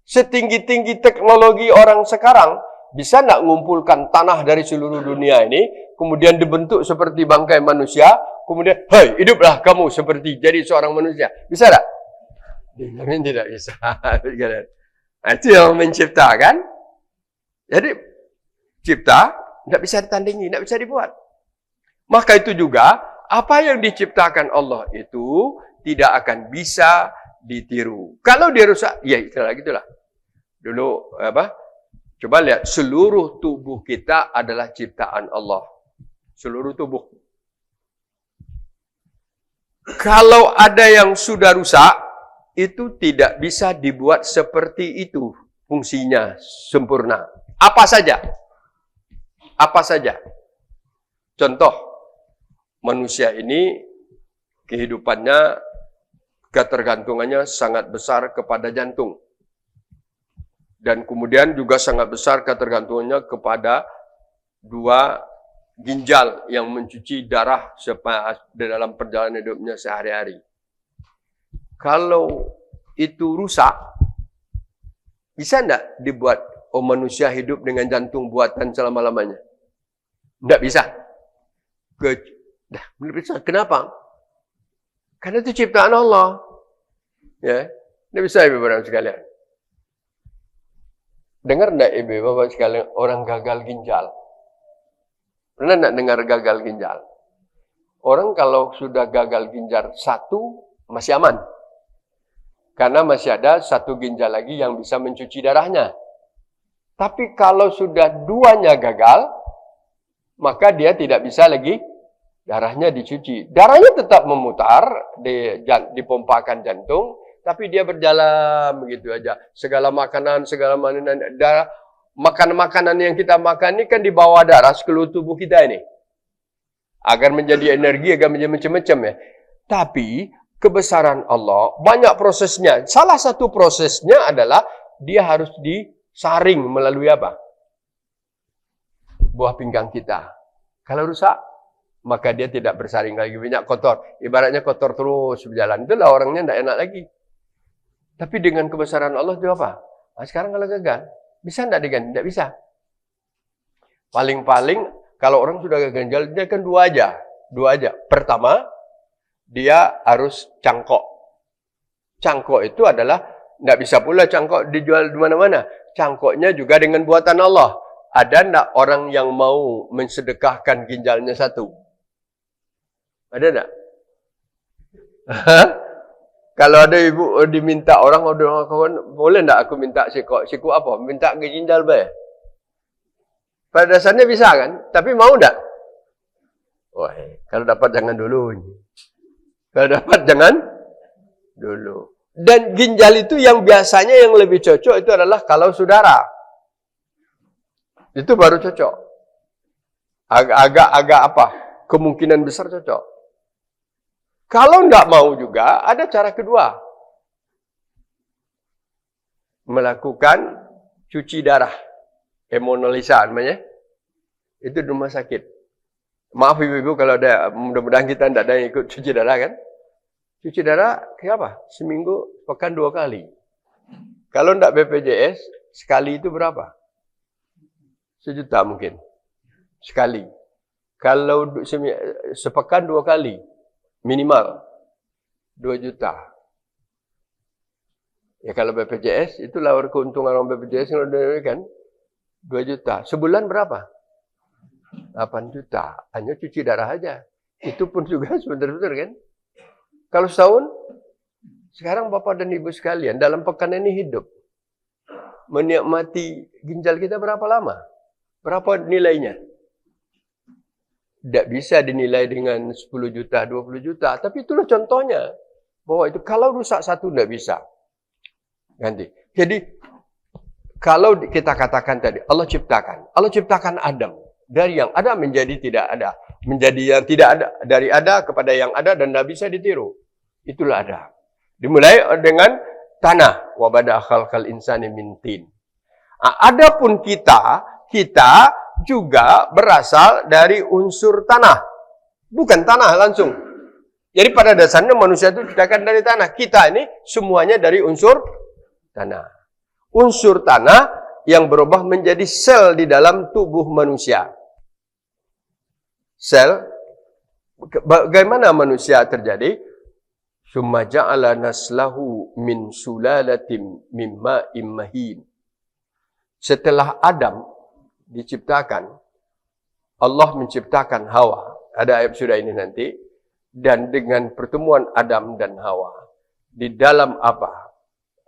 setinggi-tinggi teknologi orang sekarang, bisa tidak mengumpulkan tanah dari seluruh dunia ini, kemudian dibentuk seperti bangkai manusia, kemudian, hai, hiduplah kamu seperti jadi seorang manusia. Bisa tak? Tidak bisa. Itu yang menciptakan. Jadi, cipta, tidak bisa ditandingi, tidak bisa dibuat. Maka itu juga, apa yang diciptakan Allah itu, tidak akan bisa ditiru. Kalau dia rusak, ya itulah, gitulah. Dulu, coba lihat, seluruh tubuh kita adalah ciptaan Allah. Seluruh tubuh. Kalau ada yang sudah rusak, itu tidak bisa dibuat seperti itu. Fungsinya sempurna. Apa saja? Apa saja? Contoh, manusia ini kehidupannya, ketergantungannya sangat besar kepada jantung. Dan kemudian juga sangat besar ketergantungannya kepada dua ginjal yang mencuci darah dalam perjalanan hidupnya sehari-hari. Kalau itu rusak, bisa tidak dibuat manusia hidup dengan jantung buatan selama-lamanya? Tidak bisa. Tidak bisa. Kenapa? Karena itu ciptaan Allah. Ya, tidak bisa, Ibu-Bapak sekalian. Dengar tidak Ibu-Bapak sekalian orang gagal ginjal? Pernah tidak dengar gagal ginjal? Orang kalau sudah gagal ginjal satu, masih aman. Karena masih ada satu ginjal lagi yang bisa mencuci darahnya. Tapi kalau sudah duanya gagal, maka dia tidak bisa lagi darahnya dicuci. Darahnya tetap memutar, dipompakan jantung, Tapi dia berjalan begitu aja. Segala makanan, darah, makanan yang kita makan ini kan dibawa darah seluruh tubuh kita ini. Agar menjadi energi, agar menjadi macam-macam ya. Tapi kebesaran Allah banyak prosesnya. Salah satu prosesnya adalah dia harus disaring melalui apa? Buah pinggang kita. Kalau rusak, maka dia tidak bersaring lagi. Minyak kotor. Ibaratnya kotor terus berjalan. Itulah orangnya tidak enak lagi. Tapi dengan kebesaran Allah itu apa? Nah, sekarang kalau gagal, bisa tidak diganti? Tidak bisa. Paling-paling, kalau orang sudah gagal, dia kan dua aja. Pertama, dia harus cangkok. Cangkok itu adalah, tidak bisa pula cangkok dijual di mana-mana. Cangkoknya juga dengan buatan Allah. Ada tidak orang yang mau mensedekahkan ginjalnya satu? Ada tidak? Kalau ada ibu diminta orang, boleh tak aku minta siku? Siku apa? Minta ke ginjal bayar. Pada dasarnya bisa kan? Tapi mau tak? Wah, kalau dapat jangan dulu. Kalau dapat jangan dulu. Dan ginjal itu yang biasanya yang lebih cocok itu adalah kalau saudara. Itu baru cocok. Agak apa? Kemungkinan besar cocok. Kalau tidak mau juga, ada cara kedua. Melakukan cuci darah. Hemodialisa namanya. Itu di rumah sakit. Maaf ibu-ibu kalau ada, mudah-mudahan kita tidak ada yang ikut cuci darah kan. Cuci darah, kenapa? Seminggu, pekan 2 kali. Kalau tidak BPJS, sekali itu berapa? 1 juta mungkin. Sekali. Kalau sepekan 2 kali. Minimal 2 juta. Ya kalau BPJS, itulah keuntungan orang BPJS yang kan 2 juta. Sebulan berapa? 8 juta. Hanya cuci darah aja. Itu pun juga sebentar-bentar kan. Kalau setahun, sekarang Bapak dan Ibu sekalian, dalam pekan ini hidup. Menikmati ginjal kita berapa lama? Berapa nilainya? Tidak bisa dinilai dengan 10 juta, 20 juta. Tapi itulah contohnya. Bahwa itu kalau rusak satu tidak bisa. Ganti. Jadi, kalau kita katakan tadi, Allah ciptakan Adam. Dari yang ada menjadi tidak ada. Menjadi yang tidak ada. Dari ada kepada yang ada dan tidak bisa ditiru. Itulah ada. Dimulai dengan tanah. Wa bada khalqal insani min tin. Adapun kita juga berasal dari unsur tanah. Bukan tanah langsung. Jadi pada dasarnya manusia itu diciptakan dari tanah. Kita ini semuanya dari unsur tanah. Unsur tanah yang berubah menjadi sel di dalam tubuh manusia. Sel, bagaimana manusia terjadi? Summa ja'ala naslahu min sulalatin min ma'in mahin. Setelah Adam diciptakan, Allah menciptakan Hawa. Ada ayat sudah ini nanti. Dan dengan pertemuan Adam dan Hawa, di dalam apa?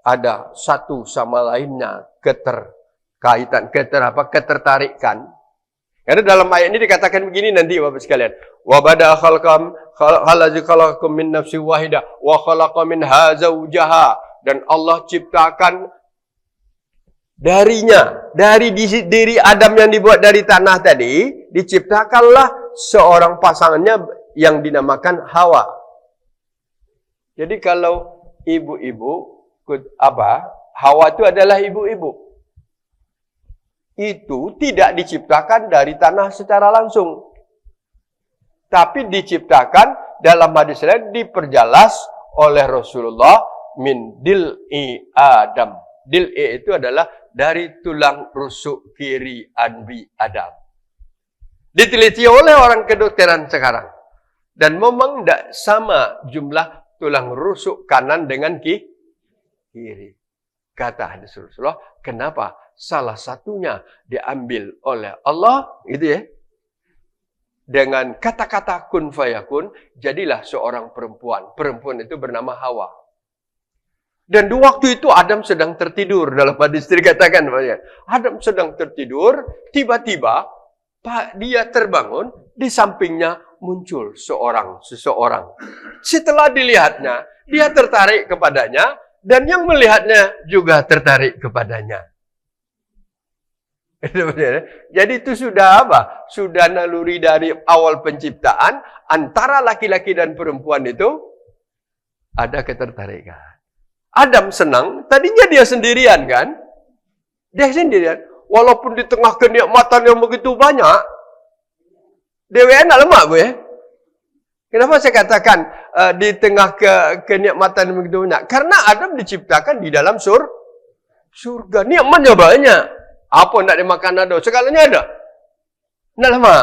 Ada satu sama lainnya ketertarikan. Karena dalam ayat ini dikatakan begini nanti Bapak sekalian. Wa bada khalaqakum min nafsin wahidah wa khalaqa minha zawjaha. Dan Allah ciptakan dari diri Adam yang dibuat dari tanah tadi, diciptakanlah seorang pasangannya yang dinamakan Hawa. Jadi kalau ibu-ibu, Hawa itu adalah ibu-ibu. Itu tidak diciptakan dari tanah secara langsung. Tapi diciptakan dalam hadis lain diperjelas oleh Rasulullah min dil'i Adam. Dil'i itu adalah dari tulang rusuk kiri Nabi Adam. Diteliti oleh orang kedokteran sekarang. Dan memang tidak sama jumlah tulang rusuk kanan dengan kiri. Kata hadis Rasulullah, kenapa? Salah satunya diambil oleh Allah, gitu ya. Dengan kata-kata kun fayakun, jadilah seorang perempuan. Perempuan itu bernama Hawa. Dan di waktu itu Adam sedang tertidur. Dalam hadis dikatakan, Adam sedang tertidur, tiba-tiba dia terbangun, di sampingnya muncul seseorang. Setelah dilihatnya, dia tertarik kepadanya, Dan yang melihatnya juga tertarik kepadanya. Jadi itu sudah apa? Sudah naluri dari awal penciptaan, antara laki-laki dan perempuan itu ada ketertarikan. Adam senang, tadinya dia sendirian kan? Dia sendirian. Walaupun di tengah kenikmatan yang begitu banyak, dia enak lemak gue. Kenapa saya katakan di tengah kenikmatan yang begitu banyak? Karena Adam diciptakan di dalam surga. Nikmatnya banyak. Apa nak dimakan ada? Segalanya ada. Nak lama.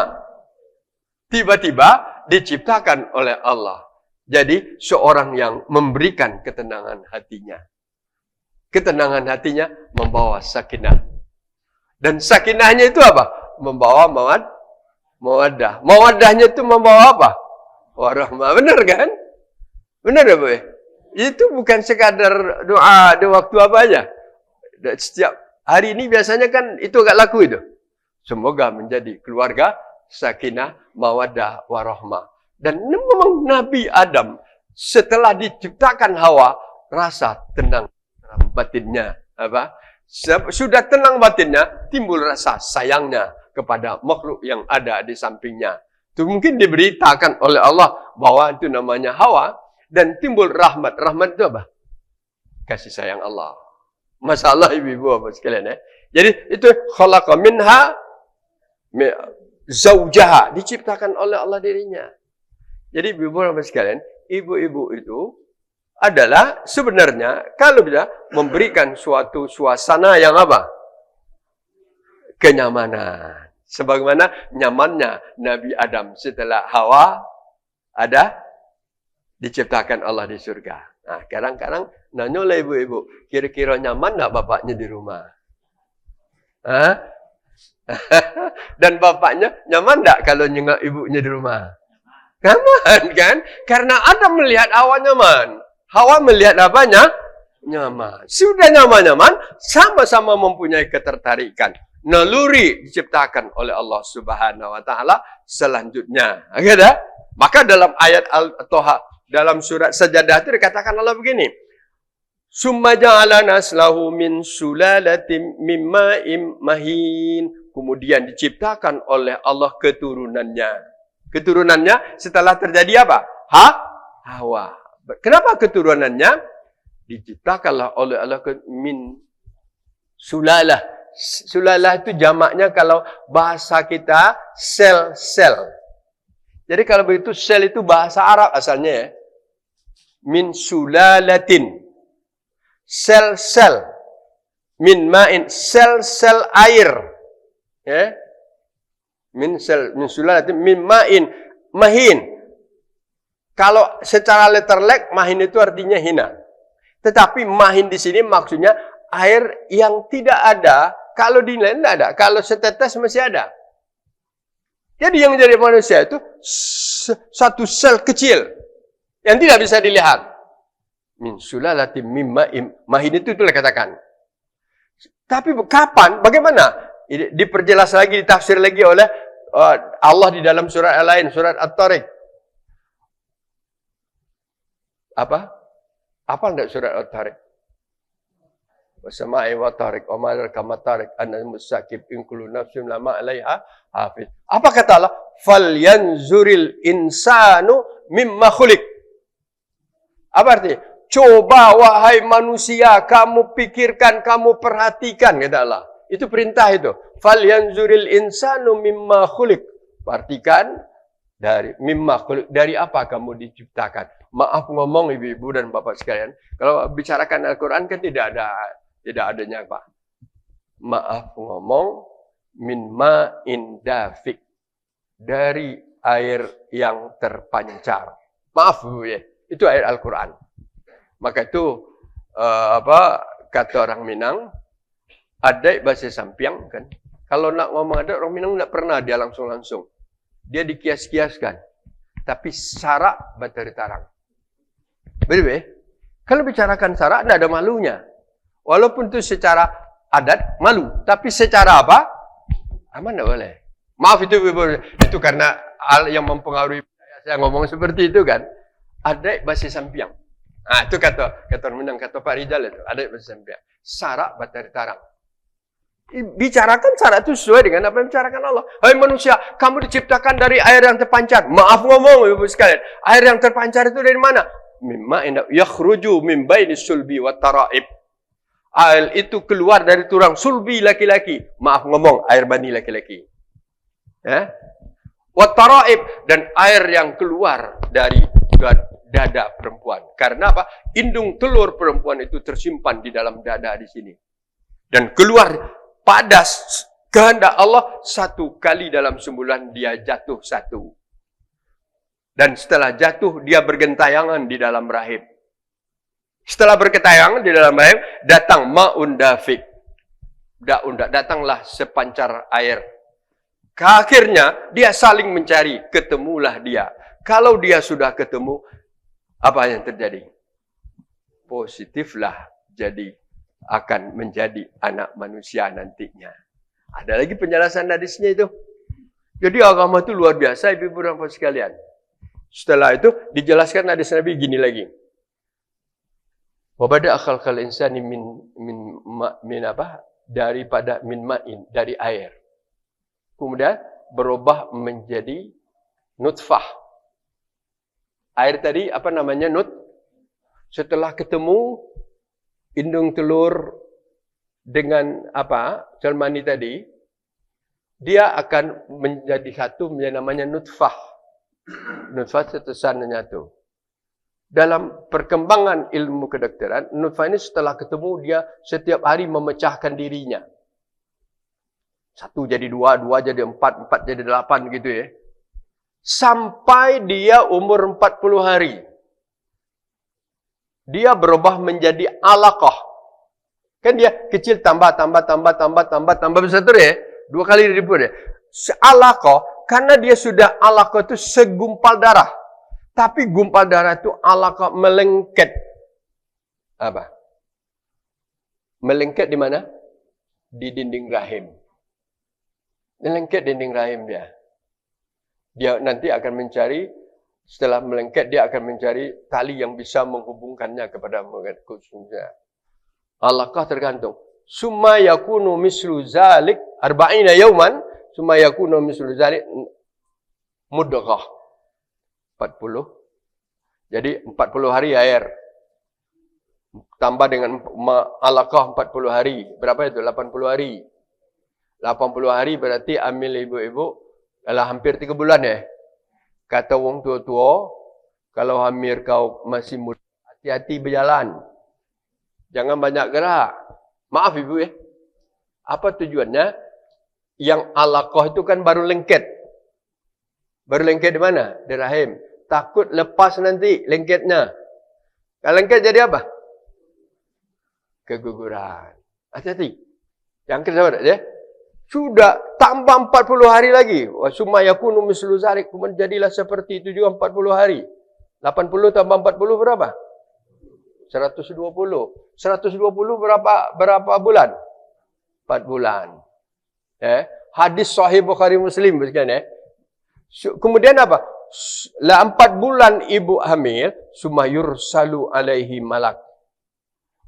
Tiba-tiba diciptakan oleh Allah. Jadi seorang yang memberikan ketenangan hatinya. Ketenangan hatinya membawa sakinah. Dan sakinahnya itu apa? Membawa mawaddah. Mawaddahnya itu membawa apa? Warahmah. Benar kan? Benar ya, Bu? Itu bukan sekadar doa di waktu apa aja. Setiap hari ini biasanya kan itu agak laku itu. Semoga menjadi keluarga sakinah, mawaddah, warahmah. Dan memang Nabi Adam setelah diciptakan Hawa rasa tenang batinnya, apa? Sudah tenang batinnya, timbul rasa sayangnya kepada makhluk yang ada di sampingnya. Itu mungkin diberitakan oleh Allah bahwa itu namanya Hawa dan timbul rahmat. Rahmat itu apa? Kasih sayang Allah. Masalah ibu-ibu apa sekalian ya. Jadi itu khalaqa minha zaujaha, diciptakan oleh Allah dirinya. Jadi ibu-ibu apa sekalian, ibu-ibu itu adalah sebenarnya kalau bisa memberikan suatu suasana yang apa? Kenyamanan. Sebagaimana nyamannya Nabi Adam setelah Hawa ada diciptakan Allah di surga. Nah, kadang-kadang nanya oleh ibu-ibu, kira-kira nyaman tak bapaknya di rumah? Hah? Dan bapaknya nyaman tak kalau nyengok ibunya di rumah? Nyaman kan? Karena Adam melihat Hawa nyaman. Hawa melihat apanya? Nyaman. Sudah nyaman-nyaman, sama-sama mempunyai ketertarikan. Naluri diciptakan oleh Allah Subhanahu wa taala selanjutnya. Ada? Maka dalam ayat Al-Toha, dalam surat Sajadah itu dikatakan Allah begini. Summa ja'ala naslahu min sulalatin min ma'in mahin. Kemudian diciptakan oleh Allah keturunannya. Keturunannya setelah terjadi apa? Hawa. Kenapa keturunannya? Diciptakanlah oleh Allah min sulalah. Sulalah itu jamaknya kalau bahasa kita sel-sel. Jadi kalau begitu sel itu bahasa Arab asalnya ya. Min sulalatin. Sel-sel. Min ma'in. Sel-sel air. Ya. Min sulalatin min ma'in mahin. Kalau secara letterlek mahin itu artinya hina. Tetapi mahin di sini maksudnya air yang tidak ada. Kalau di lain tidak ada. Kalau setetes masih ada. Jadi yang menjadi manusia itu satu sel kecil yang tidak bisa dilihat. Min sulalatin min ma'in mahin itu itulah katakan. Tapi kapan? Bagaimana? Diperjelas lagi, ditafsir lagi oleh Allah di dalam surat lain, surat At-Tariq. Apa? Apa enggak surat At-Tariq? Wasama'i wa tariq, wa ma'al kama tariq, anna musakib in kullu nafsin lama 'alaiha hafiz. Apa kata Allah? Falyanzuril insanu mimma khuliq. Apa artinya? Coba wahai manusia, kamu pikirkan, kamu perhatikan, kata Allah. Itu perintah itu. Falyanzuril insanu mimma khuliq. Perhatikan dari mimma khuliq, dari apa kamu diciptakan. Maaf ngomong ibu-ibu dan bapak sekalian, kalau bicarakan Al-Qur'an kan tidak adanya apa. Maaf ngomong min ma'in dafiq, dari air yang terpancar. Maaf Bu ya. Itu ayat Al-Qur'an. Maka itu kata orang Minang, adai bahasa Sampiang kan. Kalau nak ngomong ada orang Minang tidak pernah dia langsung. Dia dikias-kiaskan. Tapi sarak batari tarang. Betul. Kalau bicarakan sarak tidak ada malunya. Walaupun itu secara adat malu, tapi secara apa? Aman tidak boleh. Maaf itu karena hal yang mempengaruhi saya ngomong seperti itu kan. Adai bahasa Sampiang. Itu kata menang, kata Pak Rizal itu. Ada bersampai. Sarak batari tarang. Bicarakan syarat itu sesuai dengan apa yang bicarakan Allah. Hai manusia, kamu diciptakan dari air yang terpancar. Maaf ngomong, Ibu sekalian. Air yang terpancar itu dari mana? Mimma inda yakhruju min baini sulbi wa taraib. Air itu keluar dari tulang sulbi laki-laki. Maaf ngomong, air bani laki-laki. Wa taraib, dan air yang keluar dari dada perempuan. Karena apa? Indung telur perempuan itu tersimpan di dalam dada di sini. Dan keluar pada kehendak Allah, satu kali dalam sebulan dia jatuh satu. Dan setelah jatuh, dia bergentayangan di dalam rahim. Setelah bergentayangan di dalam rahim, datang ma'un dafiq. Datanglah sepancar air. Akhirnya, dia saling mencari, ketemulah dia. Kalau dia sudah ketemu, apa yang terjadi? Positiflah jadi. Akan menjadi anak manusia nantinya. Ada lagi penjelasan hadisnya itu. Jadi agama itu luar biasa, ibu-ibu dan bapak sekalian. Setelah itu dijelaskan hadis Nabi gini lagi. Wa bada khalqal insani min apa? Daripada min ma'in, dari air. Kemudian berubah menjadi nutfah. Air tadi apa namanya? Setelah ketemu indung telur dengan apa? Salmani tadi, dia akan menjadi satu, yang namanya nutfah. Nutfah setesan menyatu. Dalam perkembangan ilmu kedokteran, nutfah ini setelah ketemu, dia setiap hari memecahkan dirinya. 1 jadi 2, 2 jadi 4, 4 jadi 8 gitu ya. Sampai dia umur 40 hari. Dia berubah menjadi alaqah. Kan dia kecil tambah besar terus ya. 2 kali ribu ya. Alaqah, karena dia sudah alaqah itu segumpal darah. Tapi gumpal darah itu alaqah melengket. Apa? Melengket di mana? Di dinding rahim. Melengket dinding rahim dia. Dia nanti akan mencari, setelah melengket, dia akan mencari tali yang bisa menghubungkannya kepada khususnya. Alaqah tergantung. Summa yakunu mislu zalik arba'ina yauman, summa yakunu mislu zalik mudghah. 40. Jadi 40 hari air. Tambah dengan alaqah 40 hari. Berapa itu? 80 hari. 80 hari berarti ambil ibu-ibu adalah hampir 3 bulan ya. Kata wong tua-tua, kalau hamil kau masih muda, hati-hati berjalan. Jangan banyak gerak. Maaf ibu ya. Apa tujuannya? Yang alaqah itu kan baru lengket. Baru lengket di mana? Di rahim. Takut lepas nanti lengketnya. Kalau lengket jadi apa? Keguguran. Hati-hati. Yang kedua ya. Sudah tambah 40 hari lagi. Wa summa yakunu mislu zalik, kemudian jadilah seperti itu juga 40 hari. 80 tambah 40 berapa? 120. 120 berapa bulan? 4 bulan. Hadis sahih Bukhari Muslim bukan Kemudian apa? 4 bulan ibu hamil, summa yursalu alaihi malak.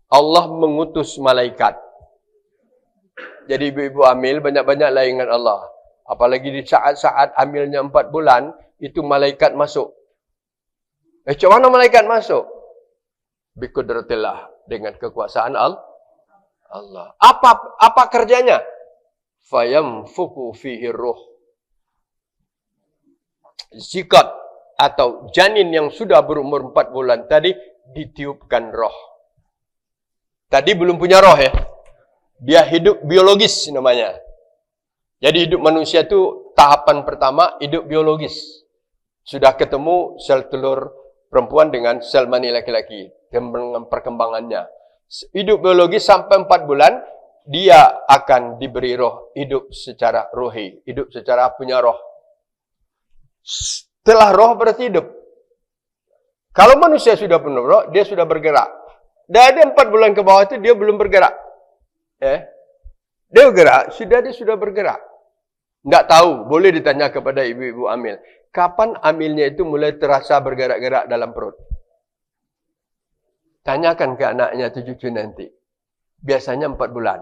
Allah mengutus malaikat. Jadi ibu-ibu hamil banyak-banyaklah ingat Allah. Apalagi di saat-saat hamilnya 4 bulan, itu malaikat masuk. Macam mana malaikat masuk? Biqudratillah, dengan kekuasaan Allah. Apa kerjanya? Fayamfuku fihi ruh. Zikat atau janin yang sudah berumur 4 bulan tadi ditiupkan roh. Tadi belum punya roh ya. Dia hidup biologis namanya. Jadi hidup manusia itu tahapan pertama hidup biologis. Sudah ketemu sel telur perempuan dengan sel mani laki-laki. Dengan perkembangannya. Hidup biologis sampai 4 bulan, dia akan diberi roh. Hidup secara rohi. Hidup secara punya roh. Setelah roh berarti hidup. Kalau manusia sudah penuh roh, dia sudah bergerak. Dari 4 bulan ke bawah itu dia belum bergerak. Dia bergerak, dia sudah bergerak. Tidak tahu, boleh ditanya kepada ibu-ibu hamil. Kapan hamilnya itu mulai terasa bergerak-gerak dalam perut? Tanyakan ke anaknya atau cucu nanti. Biasanya 4 bulan.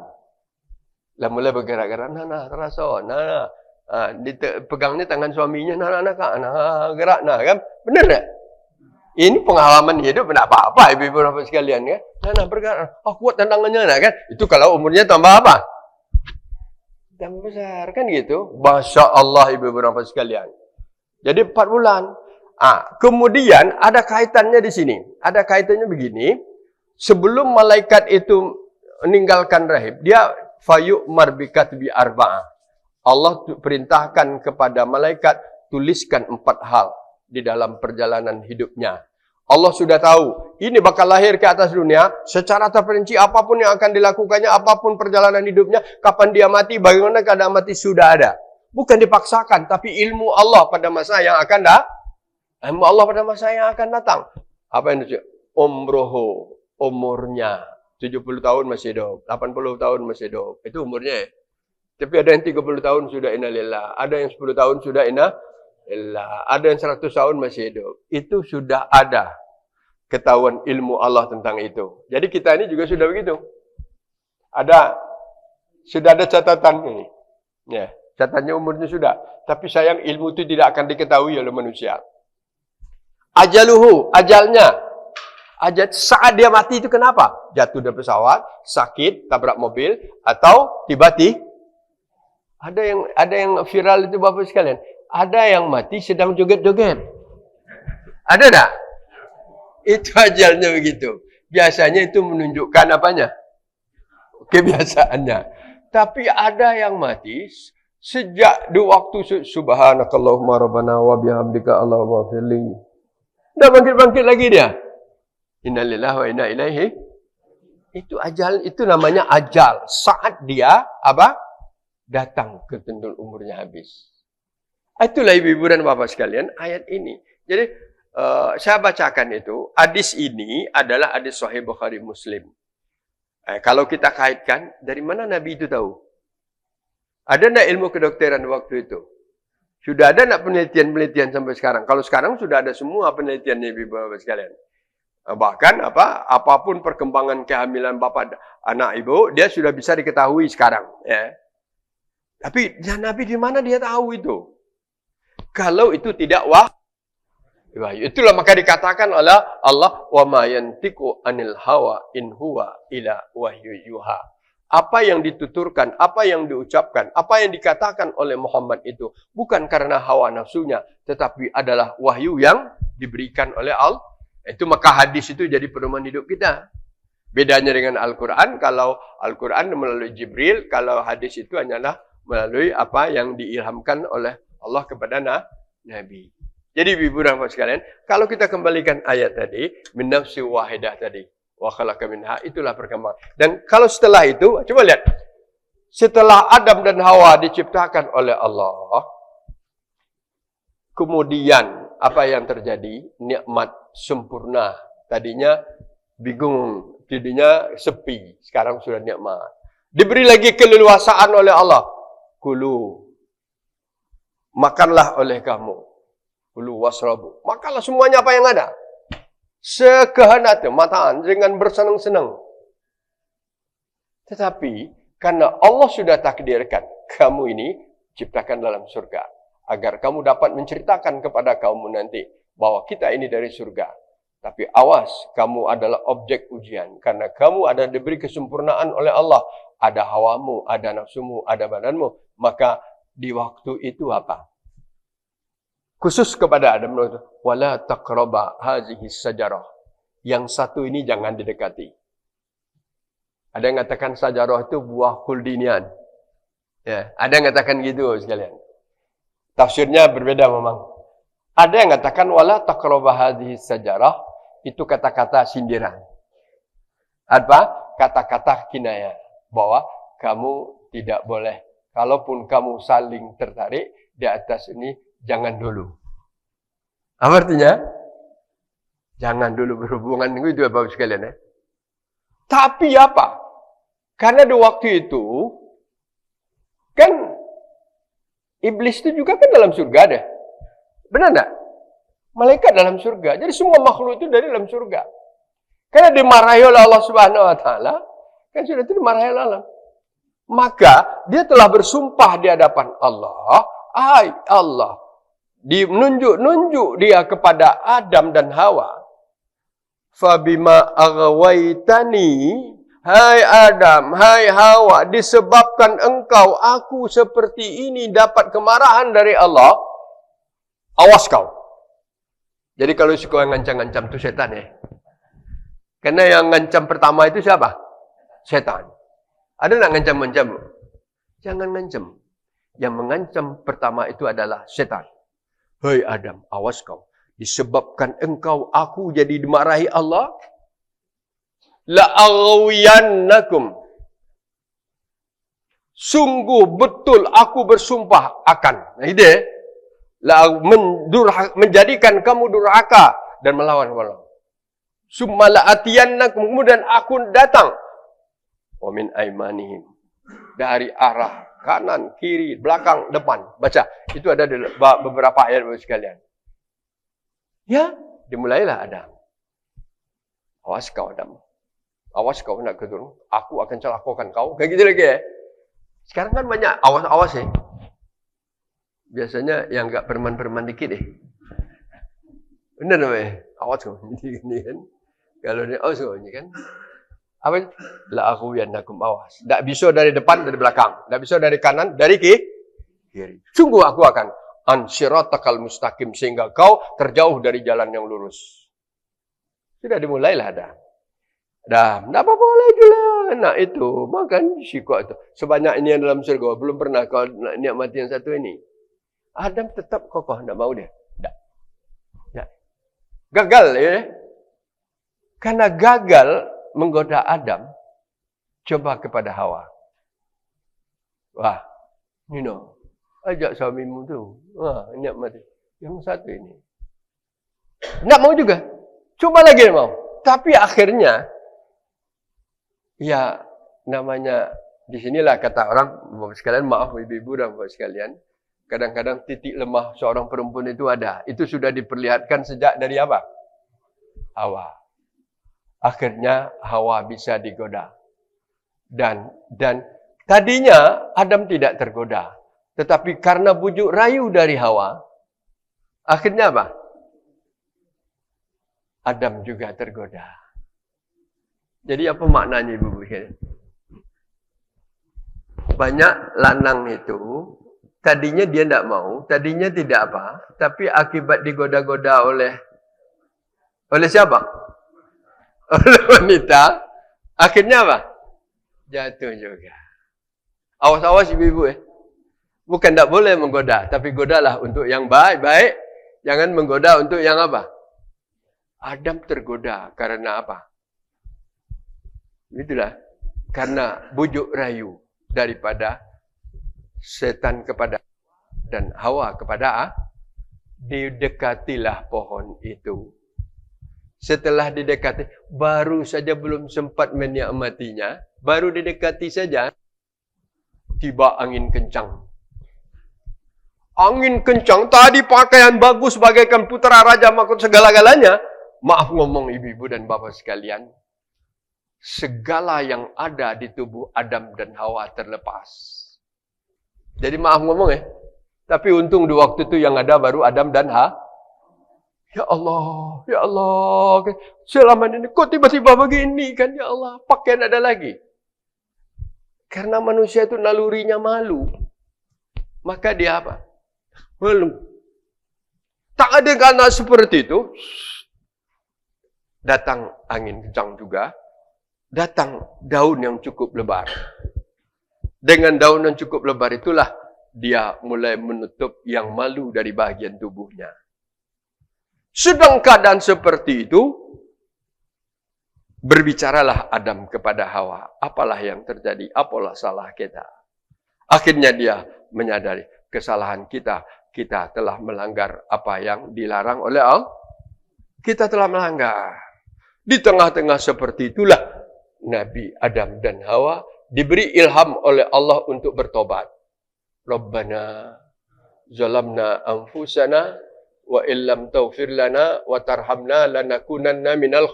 Lah mulai bergerak-gerak. Nah, terasa. Nah. Pegang ni tangan suaminya. Nah, gerak. Nah, kan? Benar tak? Ini pengalaman hidup. Tak apa-apa ibu-ibu bapak sekalian. Kan? Nah, bergerak. Kuat tantangannya. Nah, kan? Itu kalau umurnya tambah apa? Tambah besar. Kan gitu? Masya Allah ibu-ibu bapak sekalian. Jadi 4 bulan. Kemudian ada kaitannya di sini. Ada kaitannya begini. Sebelum malaikat itu meninggalkan rahim, dia fayu'mar bikatbi arba'ah. Allah perintahkan kepada malaikat tuliskan 4 hal di dalam perjalanan hidupnya. Allah sudah tahu, ini bakal lahir ke atas dunia, secara terperinci apapun yang akan dilakukannya, apapun perjalanan hidupnya, kapan dia mati, bagaimana keadaan mati, sudah ada. Bukan dipaksakan, tapi ilmu Allah pada masa yang akan ilmu Allah pada masa yang akan datang. Apa yang itu? Umrohu, umurnya 70 tahun masih hidup, 80 tahun masih hidup. Itu umurnya. Tapi ada yang 30 tahun sudah innalillah, ada yang 10 tahun sudah innalillah, ada yang 100 tahun masih hidup. Itu sudah ada ketahuan ilmu Allah tentang itu. Jadi kita ini juga sudah begitu. Sudah ada catatan ini. Ya, catatannya umurnya sudah. Tapi sayang ilmu itu tidak akan diketahui oleh manusia. Ajaluhu, ajalnya. Saat dia mati itu kenapa? Jatuh dari pesawat, sakit, tabrak mobil, atau tiba-tiba. Ada yang viral itu Bapak sekalian. Ada yang mati sedang joget-joget. Ada tak? Itu ajalnya begitu. Biasanya itu menunjukkan apanya? Kebiasaannya. Tapi ada yang mati sejak di waktu subhanakallahumma rabbana wa bihamdika Allahumma firli. Dah bangkit-bangkit lagi dia. Innalillahi wa inna ilaihi. Itu ajal, itu namanya ajal. Saat dia datang ke tentul umurnya habis. Itulah ibu-ibu dan bapak sekalian ayat ini. Jadi saya bacakan itu. Hadis ini adalah hadis Sahih Bukhari Muslim. Kalau kita kaitkan, dari mana Nabi itu tahu? Ada tak ilmu kedokteran waktu itu? Sudah ada tak penelitian-penelitian sampai sekarang? Kalau sekarang sudah ada semua penelitiannya ibu-ibu bapak sekalian. Bahkan apapun perkembangan kehamilan bapak anak ibu, dia sudah bisa diketahui sekarang. Ya. Tapi Nabi di mana dia tahu itu? Kalau itu tidak wahyu. Itulah maka dikatakan oleh Allah, wa ma yantiqu anil hawa in huwa ila wahyu yuha. Apa yang dituturkan, apa yang diucapkan, apa yang dikatakan oleh Muhammad itu bukan karena hawa nafsunya, tetapi adalah wahyu yang diberikan oleh Allah. Itu maka hadis itu jadi pedoman hidup kita. Bedanya dengan Al-Quran, kalau Al-Quran melalui Jibril, kalau hadis itu hanyalah melalui apa yang diilhamkan oleh Allah kepada Nabi. Jadi ibu dan bapak sekalian, kalau kita kembalikan ayat tadi, min nafsi wahidah tadi, wa khalaqa minha, itulah perkembangan. Dan kalau setelah itu, coba lihat. Setelah Adam dan Hawa diciptakan oleh Allah, kemudian apa yang terjadi? Nikmat sempurna. Tadinya bingung, jadinya sepi. Sekarang sudah nikmat. Diberi lagi keleluasaan oleh Allah. Kulu, makanlah oleh kamu. Kulu wasrabu. Makanlah semuanya apa yang ada. Sekehendak mataan dengan bersenang-senang. Tetapi karena Allah sudah takdirkan kamu ini ciptakan dalam surga. Agar kamu dapat menceritakan kepada kaummu nanti bahwa kita ini dari surga. Tapi awas, kamu adalah objek ujian. Karena kamu ada diberi kesempurnaan oleh Allah. Ada hawamu, ada nafsumu, ada badanmu. Maka di waktu itu apa? Khusus kepada Adam. Wala taqraba hazihi sajarah. Yang satu ini jangan didekati. Ada yang katakan sajarah itu buah kuldinian. Ya, ada yang katakan gitu sekalian. Tafsirnya berbeda memang. Ada yang katakan wala taqraba hadhihi sajarah, itu kata-kata sindiran. Apa? Kata-kata kinayah bahwa kamu tidak boleh, kalaupun kamu saling tertarik di atas ini, jangan dulu. Apa artinya? Jangan dulu berhubungan dengan itu Bapak sekalian. Tapi apa? Karena di waktu itu kan iblis itu juga kan dalam surga deh. Benar tak? Malaikat dalam surga. Jadi semua makhluk itu dari dalam surga. Karena dimarahi oleh Allah Subhanahu wa taala, kan sudah itu dimarahi oleh Allah. Maka dia telah bersumpah di hadapan Allah, "Hai Allah," menunjuk dia kepada Adam dan Hawa. "Fabima aghwaitani," hai Adam, hai Hawa, disebabkan engkau aku seperti ini dapat kemarahan dari Allah, awas kau. Jadi kalau suka ngancam-ngancam itu setan ya. Karena yang ngancam pertama itu siapa? Setan. Ada nak ngancam-ngancam? Jangan ngancam. Yang mengancam pertama itu adalah setan. Hei Adam, awas kau. Disebabkan engkau aku jadi dimarahi Allah, la'aghwiyannakum. Sungguh betul aku bersumpah akan. Nah, ide menjadikan kamu durhaka dan melawan Allah. Summa la'atiyannakum, kemudian aku datang. Wa min aimanihim, dari arah kanan, kiri, belakang, depan. Baca, itu ada di beberapa ayat Bapak sekalian. Ya, dimulailah Adam. Awas kau Adam. Awas kau nak keturun, aku akan celakakan kau. Kayak gitu lagi ya. Sekarang kan banyak awas-awas ya. Biasanya yang enggak perman-perman dikit deh. Benar namanya. Awas kau. Ini kan. Kalau ni awas kau ni kan. Apa? La aghwiyannakum, awas. Tak bisa dari depan, dari belakang. Tak bisa dari kanan, dari kiri. Sungguh aku akan ansiratakal mustaqim, sehingga kau terjauh dari jalan yang lurus. Sudah dimulailah dah. Dah, tak apa-apa lagi lah. Nak itu, makan syikok itu. Sebanyak ini yang dalam surga, belum pernah kau nak nikmati yang satu ini. Adam tetap kokoh, tak mau dia. Tak. Gagal ya. Karena gagal menggoda Adam, coba kepada Hawa. Wah, ajak suamimu tu. Wah, nikmati. Yang satu ini. Tak mau juga. Coba lagi mau. Tapi akhirnya, ya namanya, di sinilah kata orang, Bapak sekalian, maaf ibu-ibu dan Bapak sekalian, kadang-kadang titik lemah seorang perempuan itu ada. Itu sudah diperlihatkan sejak dari apa? Hawa. Akhirnya Hawa bisa digoda. Dan tadinya Adam tidak tergoda. Tetapi karena bujuk rayu dari Hawa, akhirnya apa? Adam juga tergoda. Jadi apa maknanya ibu-ibu? Banyak lanang itu, tadinya dia tidak mau, tadinya tidak apa, tapi akibat digoda-goda oleh siapa? Oleh wanita, akhirnya apa? Jatuh juga. Awas-awas ibu-ibu Bukan tak boleh menggoda, tapi godalah untuk yang baik-baik. Jangan menggoda untuk yang apa? Adam tergoda karena apa? Itulah. Karena bujuk rayu daripada setan kepada dan Hawa kepada didekatilah pohon itu. Setelah didekati, baru saja belum sempat menikmatinya, baru didekati saja, tiba angin kencang. Angin kencang, tadi pakaian bagus bagaikan putera raja mahkota segala-galanya. Maaf ngomong ibu-ibu dan bapak sekalian, segala yang ada di tubuh Adam dan Hawa terlepas. Jadi maaf ngomong tapi untung di waktu itu yang ada baru Adam dan Hawa. Ya Allah, selama ini kok tiba-tiba begini kan, ya Allah, pakaian ada lagi. Karena manusia itu nalurinya malu. Maka dia apa? Malu. Tak ada karena seperti itu. Datang angin kencang juga. Datang daun yang cukup lebar. Dengan daun yang cukup lebar itulah dia mulai menutup yang malu dari bahagian tubuhnya. Sedang keadaan seperti itu, berbicaralah Adam kepada Hawa. Apalah yang terjadi? Apalah salah kita? Akhirnya dia menyadari kesalahan kita. Kita telah melanggar apa yang dilarang oleh Allah. Kita telah melanggar. Di tengah-tengah seperti itulah Nabi Adam dan Hawa diberi ilham oleh Allah untuk bertobat. Rabbana zalamna anfusana wa illam taghfir lana wa tarhamna lanakunanna minal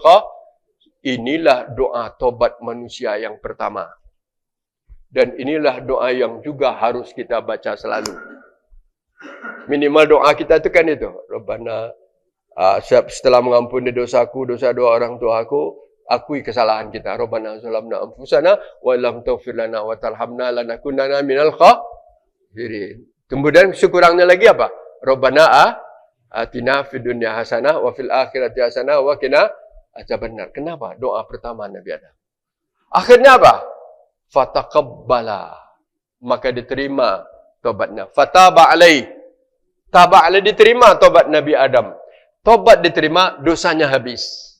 inilah doa tobat manusia yang pertama. Dan inilah doa yang juga harus kita baca selalu. Minimal doa kita itu kan itu. Rabbana, setelah mengampuni dosaku, dosa dua orang tuaku, akui kesalahan kita. Rabbana zalamna anfusana wa lam taghfir lana wa tarhamna lanakunanna minal khasirin. Kemudian sekurangnya lagi apa? Rabbana atina fid dunya hasanah wa fil akhirati hasanah wa qina adzabannar. Kenapa? Doa pertama Nabi Adam. Akhirnya apa? Fataqabbala, maka diterima tobatnya. Fataba alaih, taba alaih, diterima tobat Nabi Adam. Tobat diterima, dosanya habis.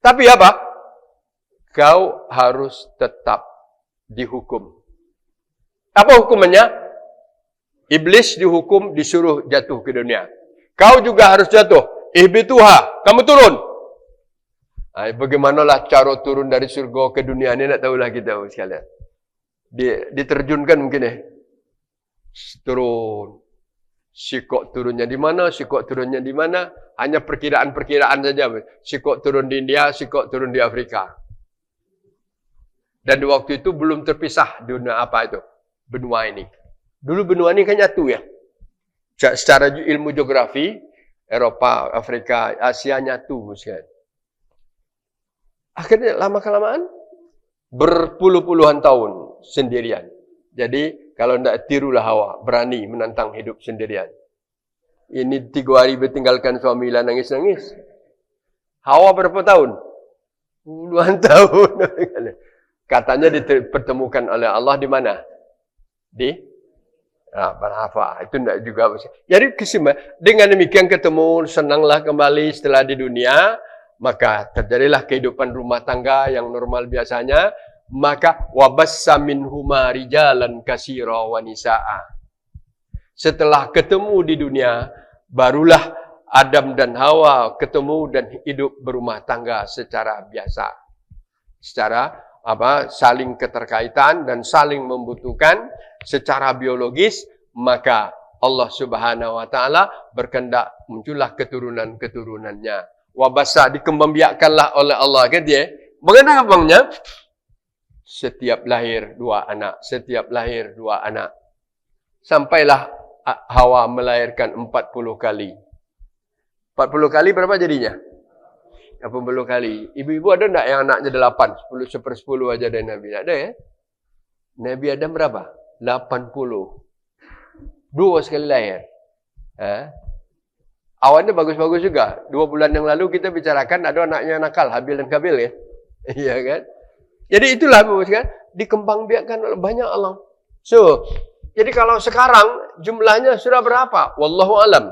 Tapi apa? Kau harus tetap dihukum. Apa hukumannya? Iblis dihukum, disuruh jatuh ke dunia. Kau juga harus jatuh. Ihbituha, kamu turun. Bagaimanalah cara turun dari surga ke dunia ni, nak tahulah kita sekalian. Diterjunkan mungkin turun. Sikok turunnya di mana, sikok turunnya di mana. Hanya perkiraan-perkiraan saja. Sikok turun di India, sikok turun di Afrika. Dan di waktu itu belum terpisah dunia apa itu? Benua ini. Dulu benua ini kan nyatu ya. Secara ilmu geografi, Eropa, Afrika, Asia nyatu sekalian. Akhirnya lama-kelamaan berpuluh-puluhan tahun sendirian. Jadi kalau tidak tirulah Hawa, berani menantang hidup sendirian. Ini 3 hari bertinggalkan suami lah, nangis-nangis. Hawa berapa tahun? Puluhan tahun. Katanya dipertemukan oleh Allah di mana? Di Barhafa. Itu tidak juga. Jadi dengan demikian ketemu, senanglah kembali setelah di dunia. Maka terjadilah kehidupan rumah tangga yang normal biasanya. Maka wabassa minhuma rijalan katsira wa nisaa. Setelah ketemu di dunia, barulah Adam dan Hawa ketemu dan hidup berumah tangga secara biasa. Secara saling keterkaitan dan saling membutuhkan secara biologis. Maka Allah Subhanahu wa taala berkehendak muncullah keturunan-keturunannya. Wabasa, dikembangbiakkanlah oleh Allah. Kan dia? Bagaimana abangnya? Setiap lahir 2 anak. Setiap lahir 2 anak. Sampailah Hawa melahirkan 40 kali. 40 kali berapa jadinya? 80 kali. Ibu-ibu ada tak yang anaknya 8? 10 seper-10 aja dari Nabi. Ada ya? Nabi Adam berapa? 80. 2 sekali lahir. Awalnya bagus-bagus juga. 2 bulan yang lalu kita bicarakan ada anaknya nakal, Habil dan Kabil ya. Iya kan? Jadi itulah kan, dikembangbiakkan oleh banyak Allah. So, jadi kalau sekarang jumlahnya sudah berapa? Wallahu alam.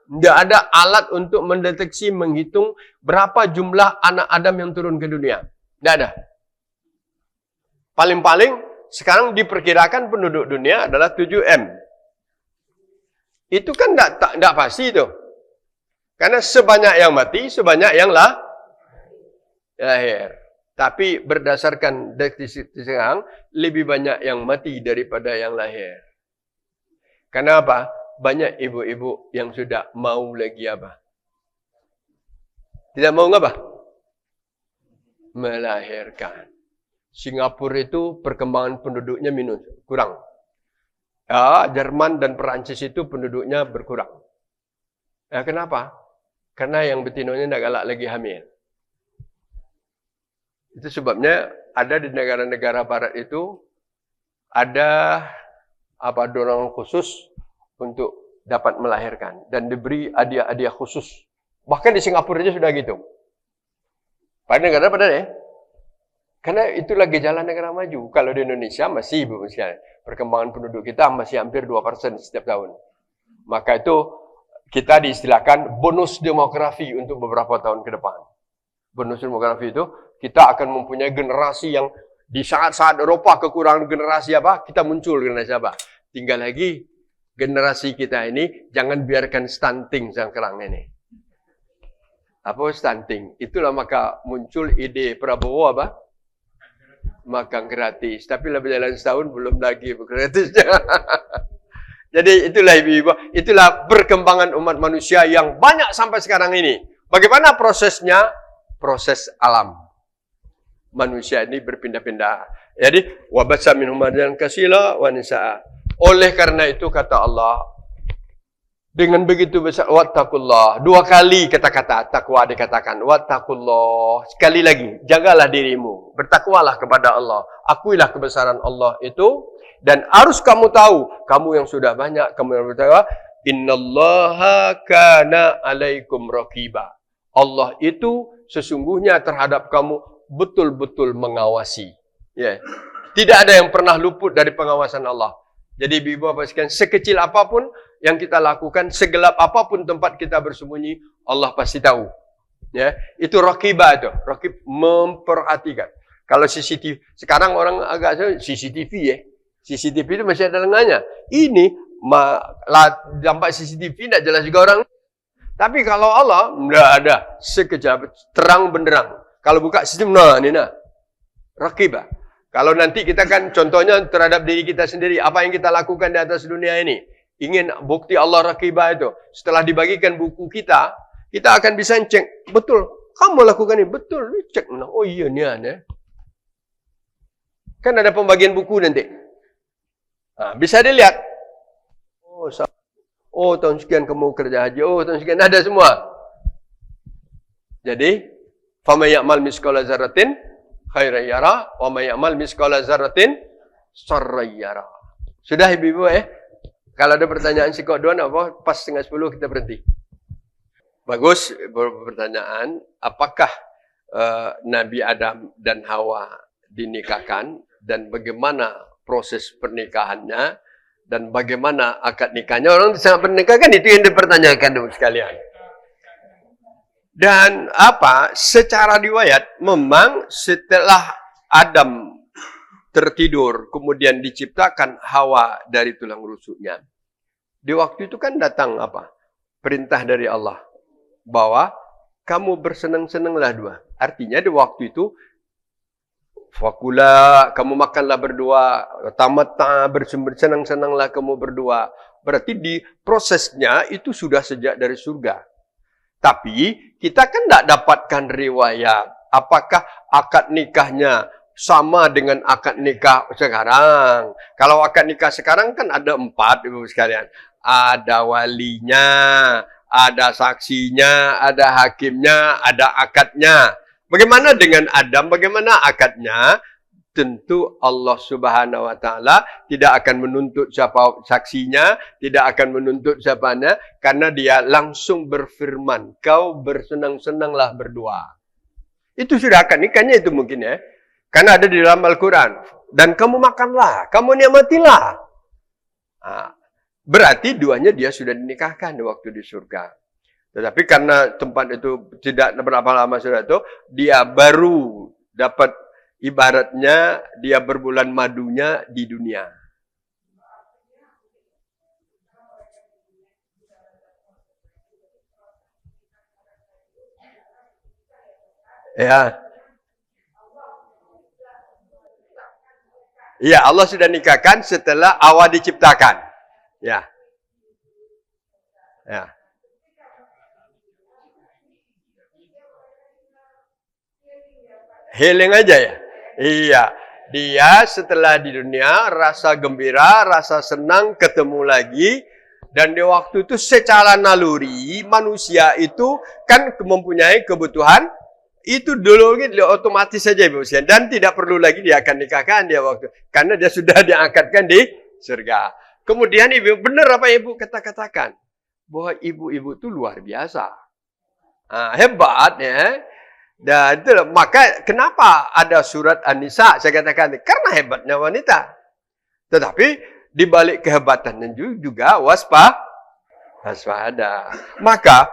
Tidak ada alat untuk mendeteksi, menghitung berapa jumlah anak Adam yang turun ke dunia. Tidak ada. Paling-paling sekarang diperkirakan penduduk dunia adalah 7M. Itu kan tidak pasti itu. Karena sebanyak yang mati, sebanyak yang lahir. Tapi berdasarkan deteksi sekarang, lebih banyak yang mati daripada yang lahir. Kenapa? Banyak ibu-ibu yang sudah mau lagi apa? Tidak mau apa? Melahirkan. Singapura itu perkembangan penduduknya kurang. Jerman dan Perancis itu penduduknya berkurang. Kenapa? Karena yang betinonya tidak galak lagi hamil. Itu sebabnya ada di negara-negara barat itu ada dorongan khusus untuk dapat melahirkan dan diberi hadiah-hadiah khusus. Bahkan di Singapura aja sudah gitu. Pada negara ya. Karena itulah gejala negara maju. Kalau di Indonesia masih perkembangan penduduk kita masih hampir 2% setiap tahun. Maka itu kita diistilahkan bonus demografi untuk beberapa tahun ke depan. Bonus demografi itu kita akan mempunyai generasi yang di saat-saat Eropa kekurangan generasi apa, kita muncul generasi apa. Tinggal lagi generasi kita ini jangan biarkan stunting sekarang ini. Apa stunting? Itulah maka muncul ide Prabowo apa? Makan gratis. Tapi lah berjalan setahun belum lagi gratisnya. Jadi itulah ibu-ibu, itulah perkembangan umat manusia yang banyak sampai sekarang ini. Bagaimana prosesnya? proses alam. Manusia ini berpindah-pindah. Jadi, wabasa minhum rijalan katsira wa nisaa. Oleh karena itu kata Allah, dengan begitu besar, wattaqullah. 2 kali kata-kata takwa dikatakan. Wattaqullah. Sekali lagi, jagalah dirimu. Bertakwalah kepada Allah. Akuilah kebesaran Allah itu. Dan harus kamu tahu, kamu yang sudah banyak, kamu yang bertakwa, innallaha kana alaikum raqiba. Allah itu sesungguhnya terhadap kamu betul-betul mengawasi. Ya. Tidak ada yang pernah luput dari pengawasan Allah. Jadi ibu bapa sekalian, sekecil apapun yang kita lakukan, segelap apapun tempat kita bersembunyi, Allah pasti tahu. Ya, itu raqibah itu, raqib memperhatikan. Kalau CCTV, sekarang orang agak CCTV ya. CCTV itu masih ada lengannya. Ini dampak CCTV tidak jelas juga orang. Tapi kalau Allah tidak ada, sekejap terang benderang. Kalau buka sistem, raqibah. Kalau nanti kita kan contohnya terhadap diri kita sendiri, apa yang kita lakukan di atas dunia ini, ingin bukti Allah raqibah itu. Setelah dibagikan buku kita akan bisa cek, betul, kamu lakukan ini, betul, cek. Oh iya ni ada. Kan ada pembagian buku nanti. Nah, bisa dilihat. Oh, tahun sekian kamu kerja haji. Oh, tahun sekian ada semua. Jadi, faman ya'mal misqala dzarratin khairan yara wa may ya'mal misqala dzarratin syarran yara. Sudah ibu-ibu Kalau ada pertanyaan sikok doan apa pas 9:30 kita berhenti. Bagus pertanyaan, apakah Nabi Adam dan Hawa dinikahkan dan bagaimana proses pernikahannya dan bagaimana akad nikahnya? Orang sangat bernikah kan, itu yang dipertanyakan dulu sekalian. Dan secara riwayat memang setelah Adam tertidur kemudian diciptakan Hawa dari tulang rusuknya. Di waktu itu kan datang perintah dari Allah bahwa kamu bersenang-senanglah dua. Artinya di waktu itu fakula, kamu makanlah berdua, tamatta, bersenang-senanglah kamu berdua. Berarti di prosesnya itu sudah sejak dari surga. Tapi kita kan tidak dapatkan riwayat apakah akad nikahnya sama dengan akad nikah sekarang. Kalau akad nikah sekarang kan ada 4 ibu sekalian. Ada walinya, ada saksinya, ada hakimnya, ada akadnya. Bagaimana dengan Adam? Bagaimana akadnya? Tentu Allah Subhanahu wa taala tidak akan menuntut siapa saksinya, tidak akan menuntut siapanya, karena dia langsung berfirman, kau bersenang-senanglah berdua. Itu sudah akad nikahnya itu mungkin ya. Karena ada di dalam Al-Quran. Dan kamu makanlah, kamu nikmatilah. Berarti duanya dia sudah dinikahkan di waktu di surga. Tetapi karena tempat itu tidak berapa lama sudah itu, dia baru dapat ibaratnya dia berbulan madunya di dunia. Ya. Ya, Allah sudah nikahkan setelah Hawa diciptakan. Ya. Ya. Healing aja ya. Iya. Dia setelah di dunia rasa gembira, rasa senang ketemu lagi. Dan di waktu itu secara naluri manusia itu kan mempunyai kebutuhan. Itu dulu otomatis saja ibu sekalian. Dan tidak perlu lagi dia akan nikahkan dia waktu. Karena dia sudah diangkatkan di surga. Kemudian ibu, benar apa ibu katakan? Bahwa ibu-ibu itu luar biasa. Hebat ya. Dan itu, maka kenapa ada surat An-Nisa? Saya katakan, karena hebatnya wanita. Tetapi di balik kehebatannya juga waspada. Maka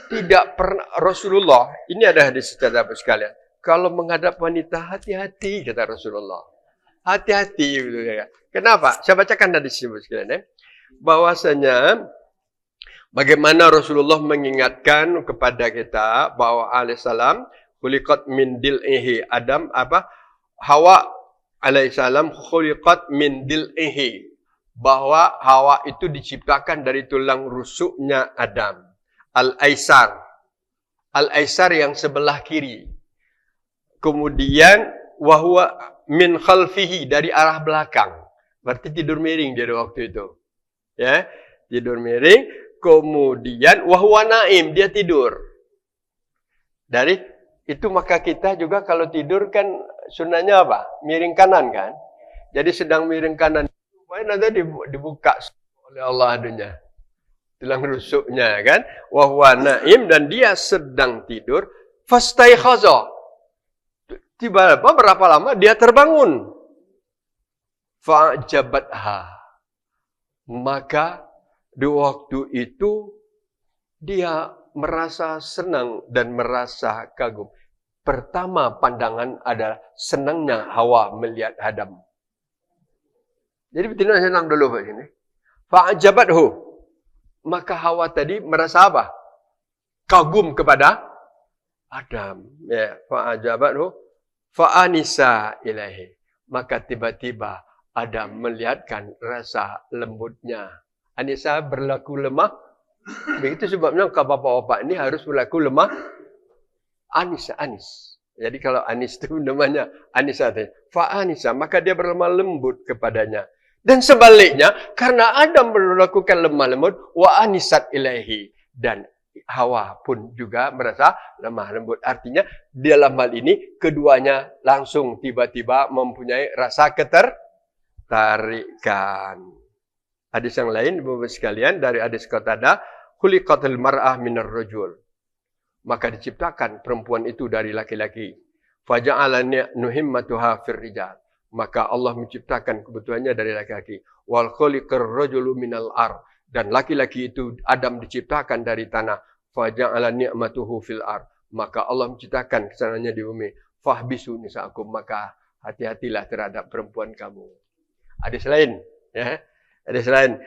tidak pernah Rasulullah, ini ada hadis kata sekalian. Kalau menghadap wanita hati-hati kata Rasulullah. Hati-hati gitu ya. Kenapa? Saya bacakan hadis ini sekalian ya. Bahwasanya bagaimana Rasulullah mengingatkan kepada kita bahwa alaihissalam khuliqat min dil'ihi Adam Hawa alaihissalam khuliqat min dil'ihi, bahwa Hawa itu diciptakan dari tulang rusuknya Adam. Al-Aisar yang sebelah kiri. Kemudian wahwa min khalfihi, dari arah belakang. Berarti tidur miring dia waktu itu. Ya, tidur miring. Kemudian wahwa naim, dia tidur. Dari itu maka kita juga kalau tidur kan sunnahnya apa? Miring kanan kan? Jadi sedang miring kanan, nanti dibuka oleh Allah dunia. Tulang rusuknya kan, wahwa naim, dan dia sedang tidur, fastaikhaza, tiba-tiba berapa lama dia terbangun, fa'jabatha, maka di waktu itu dia merasa senang dan merasa kagum. Pertama pandangan adalah senangnya Hawa melihat Adam. Jadi betina senang dulu Pak sini. Fa'jabathu, maka Hawa tadi merasa apa? Kagum kepada Adam. Ya, fa'ajabathu fa'anisa ilahi. Maka tiba-tiba Adam melihatkan rasa lembutnya. Anisa berlaku lemah. Begitu sebabnya bapak-bapak ini harus berlaku lemah. Anis. Jadi kalau anis itu namanya Anisa. Fa'anisa, maka dia berlemah lembut kepadanya. Dan sebaliknya, karena Adam melakukan lemah lembut, wa anisat ilahi, dan Hawa pun juga merasa lemah lembut. Artinya, dalam hal ini, keduanya langsung tiba-tiba mempunyai rasa ketertarikan. Hadis yang lain, Bapak sekalian, dari hadis Qatadah, khuliqatil mar'ah minar rajul. Maka diciptakan perempuan itu dari laki-laki. Faja'alani nuhimmatuha fir rijal. Maka Allah menciptakan kebutuhannya dari laki-laki. Wal khaliqar rajulu minal ar, dan laki-laki itu Adam diciptakan dari tanah. Faja'ala ni'matuhu fil ar, maka Allah menciptakan kesenangannya di bumi. Fahbisu nisa'akum, maka hati-hatilah terhadap perempuan kamu. Hadis lain, ya. Hadis lain.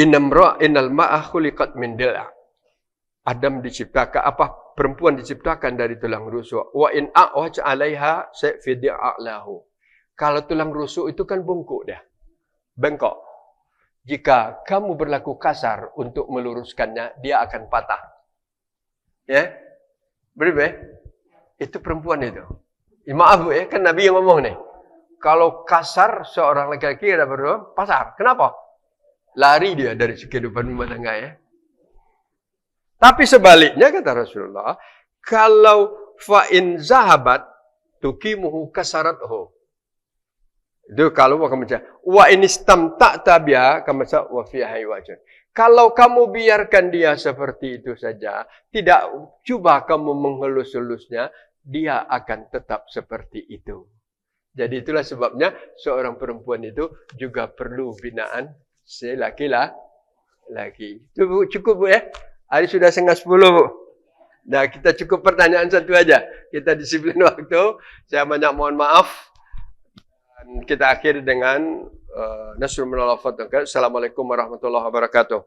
Innal ma'a khuliqat min dil'a. Adam diciptakan perempuan diciptakan dari tulang rusuk. Wa in a'waj 'alaiha sa'fidi'alahu. Kalau tulang rusuk itu kan bungkuk dia. Bengkok. Jika kamu berlaku kasar untuk meluruskannya, dia akan patah. Ya? Berbeda? Itu perempuan itu. Maaf ya, kan Nabi yang ngomong nih. Kalau kasar seorang laki-laki ada berdua, pasar. Kenapa? Lari dia dari kehidupan rumah tangga ya. Tapi sebaliknya kata Rasulullah, kalau fa'in zahabat tukimuhu kasarathu. Itu kalau kamu baca, wa in istamta'ta biha kama wa fiha wajh. Kalau kamu biarkan dia seperti itu saja, tidak coba kamu mengelus-elusnya, dia akan tetap seperti itu. Jadi itulah sebabnya seorang perempuan itu juga perlu binaan laki-laki. Itu cukup Bu ya? Hari sudah 9:30 Bu. Nah, kita cukup pertanyaan satu aja. Kita disiplin waktu. Saya banyak mohon maaf. Dan kita akhiri dengan Nasrul minal Fatihah. Assalamualaikum warahmatullahi wabarakatuh.